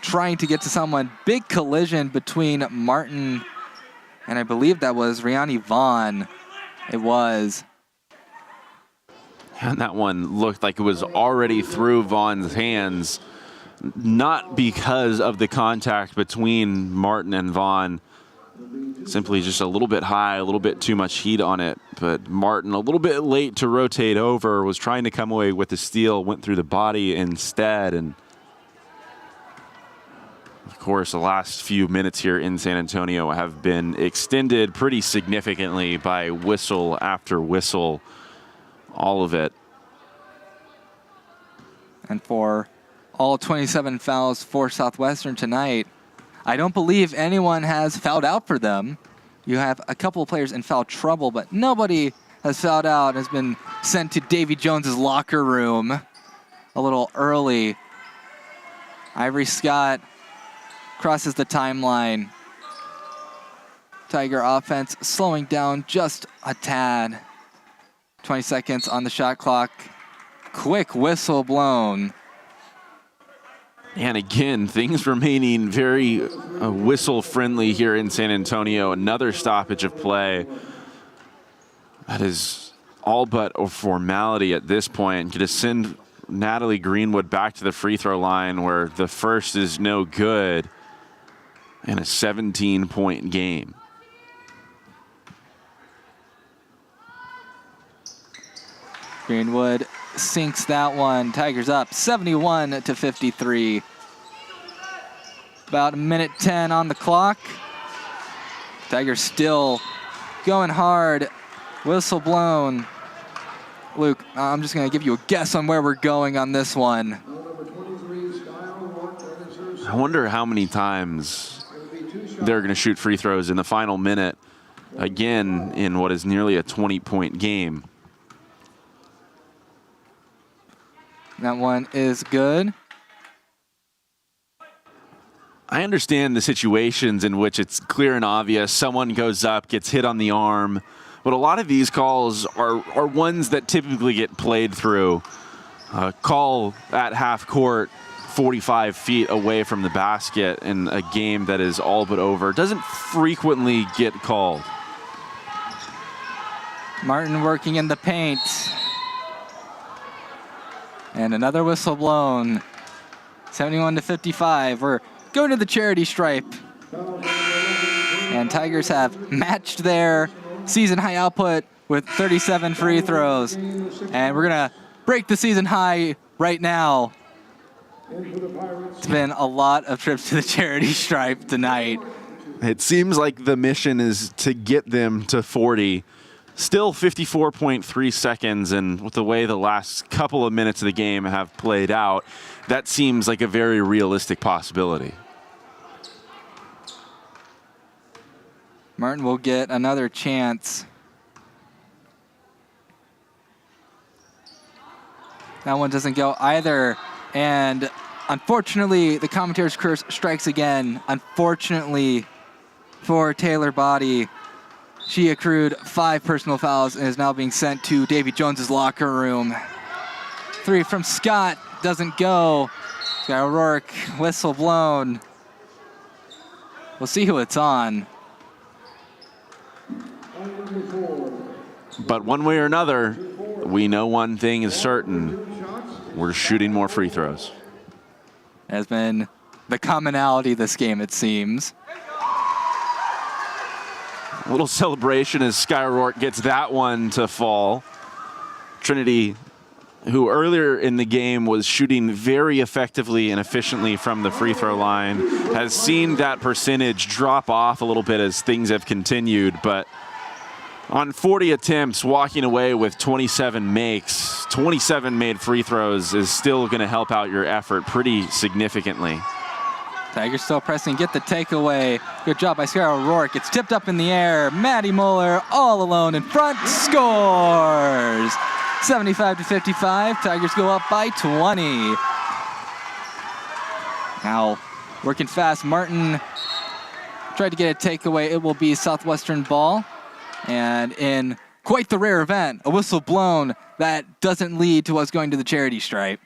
Speaker 1: trying to get to someone. Big collision between Martin and I believe that was Rihanni Vaughn. It was.
Speaker 2: And that one looked like it was already through Vaughn's hands, not because of the contact between Martin and Vaughn. Simply just a little bit high, a little bit too much heat on it. But Martin, a little bit late to rotate over, was trying to come away with the steal, went through the body instead. And of course, the last few minutes here in San Antonio have been extended pretty significantly by whistle after whistle. All of it.
Speaker 1: And for all 27 fouls for Southwestern tonight, I don't believe anyone has fouled out for them. You have a couple of players in foul trouble, but nobody has fouled out, has been sent to Davy Jones's locker room a little early. Ivory Scott crosses the timeline. Tiger offense slowing down just a tad. 20 seconds on the shot clock. Quick whistle blown.
Speaker 2: And again, things remaining very whistle-friendly here in San Antonio. Another stoppage of play. That is all but a formality at this point. Going to send Natalie Greenwood back to the free throw line where the first is no good in a 17-point game.
Speaker 1: Greenwood sinks that one. Tigers up 71-53. About a minute 10 on the clock. Tigers still going hard. Whistle blown. Luke, I'm just going to give you a guess on where we're going on this one.
Speaker 2: I wonder how many times they're going to shoot free throws in the final minute, again, in what is nearly a 20-point game.
Speaker 1: That one is good.
Speaker 2: I understand the situations in which it's clear and obvious. Someone goes up, gets hit on the arm. But a lot of these calls are ones that typically get played through. Call at half court, 45 feet away from the basket in a game that is all but over. Doesn't frequently get called.
Speaker 1: Martin working in the paint. And another whistle blown. 71-55. We're going to the charity stripe. And Tigers have matched their season high output with 37 free throws. And we're going to break the season high right now. It's been a lot of trips to the charity stripe tonight.
Speaker 2: It seems like the mission is to get them to 40. Still 54.3 seconds, and with the way the last couple of minutes of the game have played out, that seems like a very realistic possibility.
Speaker 1: Martin will get another chance. That one doesn't go either. And unfortunately, the commentator's curse strikes again. Unfortunately for Taylor Body, she accrued 5 personal fouls and is now being sent to Davy Jones's locker room. 3 from Scott doesn't go. Sky O'Rourke, whistle blown. We'll see who it's on.
Speaker 2: But one way or another, we know one thing is certain. We're shooting more free throws.
Speaker 1: Has been the commonality this game, it seems.
Speaker 2: A little celebration as Sky O'Rourke gets that one to fall. Trinity, who earlier in the game was shooting very effectively and efficiently from the free throw line, has seen that percentage drop off a little bit as things have continued. But on 40 attempts, walking away with 27 makes, 27 made free throws is still going to help out your effort pretty significantly.
Speaker 1: Tigers still pressing, get the takeaway. Good job by Sky O'Rourke. It's tipped up in the air. Maddie Muller all alone in front, scores! 75-55, Tigers go up by 20. Now, working fast, Martin tried to get a takeaway. It will be Southwestern ball. And in quite the rare event, a whistle blown that doesn't lead to us going to the charity stripe.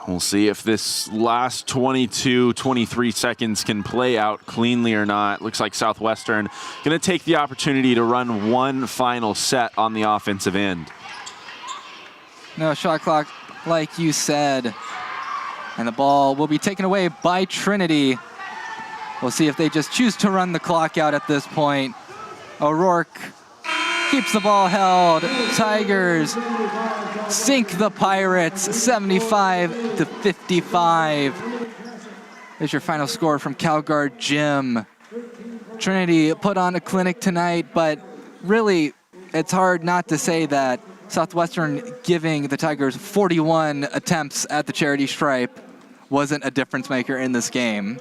Speaker 2: We'll see if this last 22, 23 seconds can play out cleanly or not. Looks like Southwestern going to take the opportunity to run one final set on the offensive end.
Speaker 1: No shot clock, like you said. And the ball will be taken away by Trinity. We'll see if they just choose to run the clock out at this point. O'Rourke keeps the ball held. Tigers sink the Pirates 75-55. There's your final score from CalGuard Gym. Trinity put on a clinic tonight, but really it's hard not to say that Southwestern giving the Tigers 41 attempts at the charity stripe wasn't a difference maker in this game.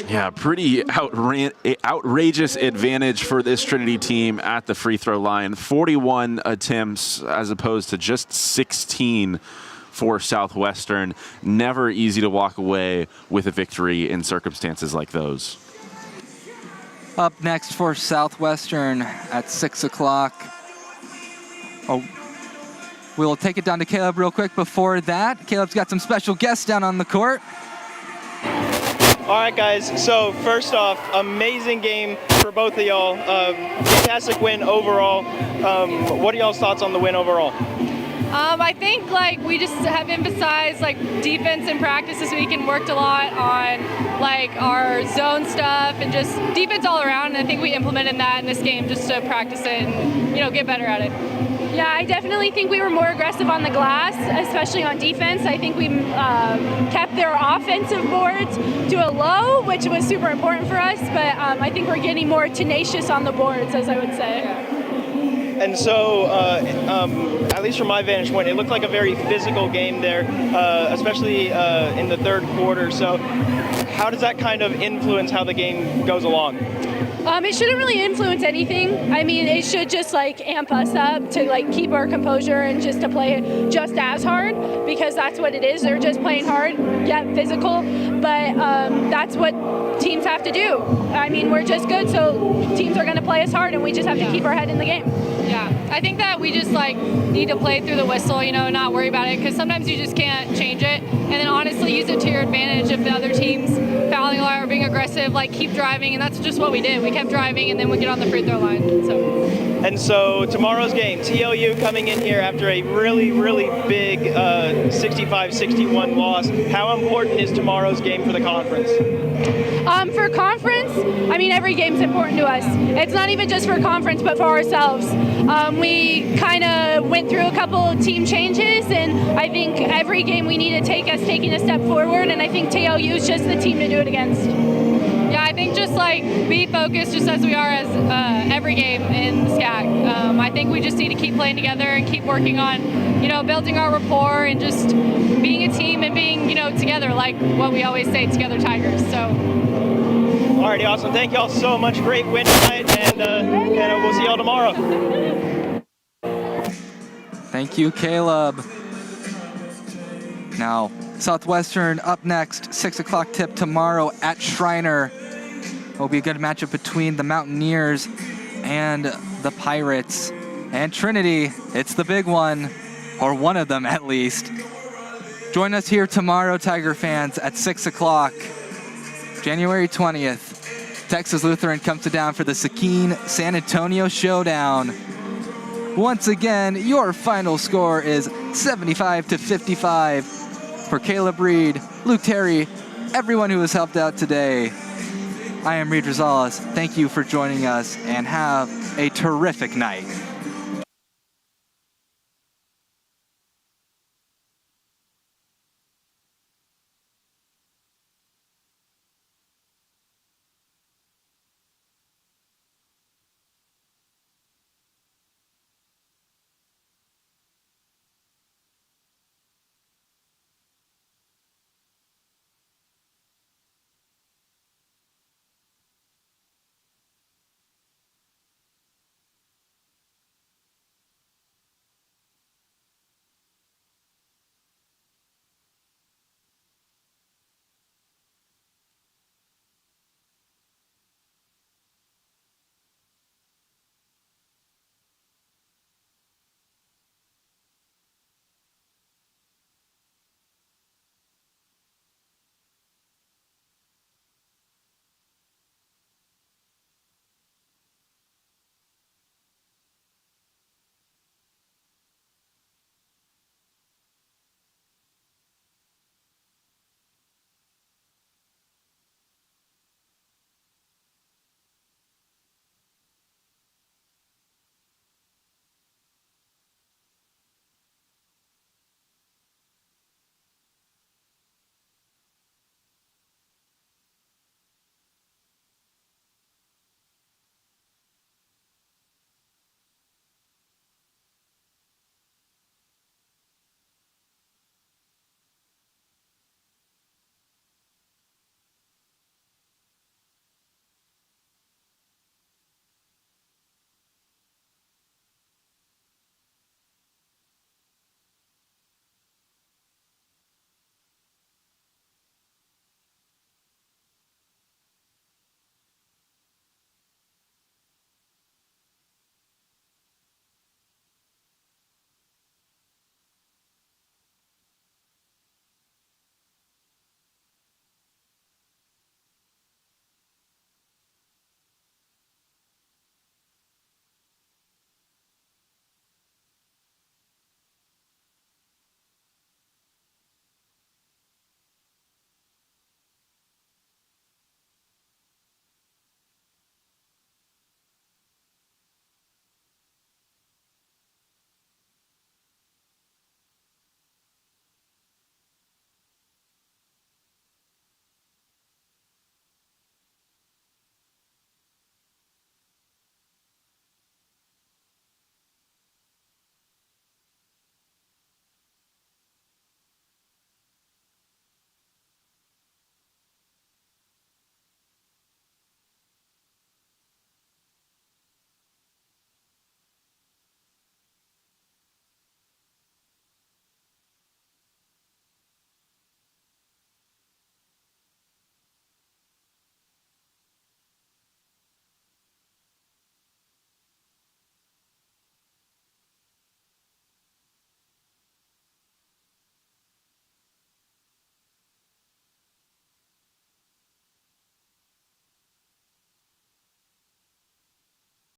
Speaker 2: Yeah, pretty outrageous advantage for this Trinity team at the free throw line. 41 attempts as opposed to just 16 for Southwestern. Never easy to walk away with a victory in circumstances like those.
Speaker 1: Up next for Southwestern at 6 o'clock. We'll take it down to Caleb real quick before that. Caleb's got some special guests down on the court.
Speaker 3: All right, guys. So first off, amazing game for both of y'all. Fantastic win overall. What are y'all's thoughts on the win overall?
Speaker 5: I think like we just have emphasized like defense in practice this week and worked a lot on like our zone stuff and just defense all around. And I think we implemented that in this game just to practice it and get better at it.
Speaker 6: Yeah, I definitely think we were more aggressive on the glass, especially on defense. I think we kept their offensive boards to a low, which was super important for us. But I think we're getting more tenacious on the boards, as I would say.
Speaker 5: Yeah.
Speaker 3: And so, at least from my vantage point, it looked like a very physical game there, especially in the third quarter. So how does that kind of influence how the game goes along?
Speaker 6: It shouldn't really influence anything. I mean, it should just like amp us up to like keep our composure and just to play just as hard, because that's what it is. They're just playing hard, yet physical, but that's what teams have to do. I mean, we're just good, so teams are going to play us hard, and we just have to keep our head in the game.
Speaker 5: Yeah, I think that we just like need to play through the whistle, not worry about it, because sometimes you just can't change it. And then honestly, use it to your advantage if the other team's fouling a lot or being aggressive, like keep driving, and that's just what we did. We kept driving, and then we get on the free throw line.
Speaker 3: And so tomorrow's game, TLU coming in here after a really, really big 65-61 loss. How important is tomorrow's game for the conference?
Speaker 6: For conference, I mean, every game's important to us. It's not even just for conference, but for ourselves. We kind of went through a couple team changes, and I think every game we need to take us taking a step forward, and I think TLU is just the team to do it against.
Speaker 5: Yeah, I think just like be focused just as we are as every game in the SCAC. I think we just need to keep playing together and keep working on, building our rapport and just being a team and being, together, like what we always say, together Tigers. So.
Speaker 3: Alrighty, awesome. Thank y'all so much. Great win tonight, and we'll see y'all tomorrow.
Speaker 1: Thank you, Caleb. Now, Southwestern up next, 6 o'clock tip tomorrow at Shriner. Will be a good matchup between the Mountaineers and the Pirates. And Trinity, it's the big one, or one of them at least. Join us here tomorrow, Tiger fans, at 6 o'clock, January 20th. Texas Lutheran comes to down for the Sakine San Antonio Showdown. Once again, your final score is 75-55 for Caleb Reed, Luke Terry, everyone who has helped out today. I am Reed Rosales. Thank you for joining us, and have a terrific night.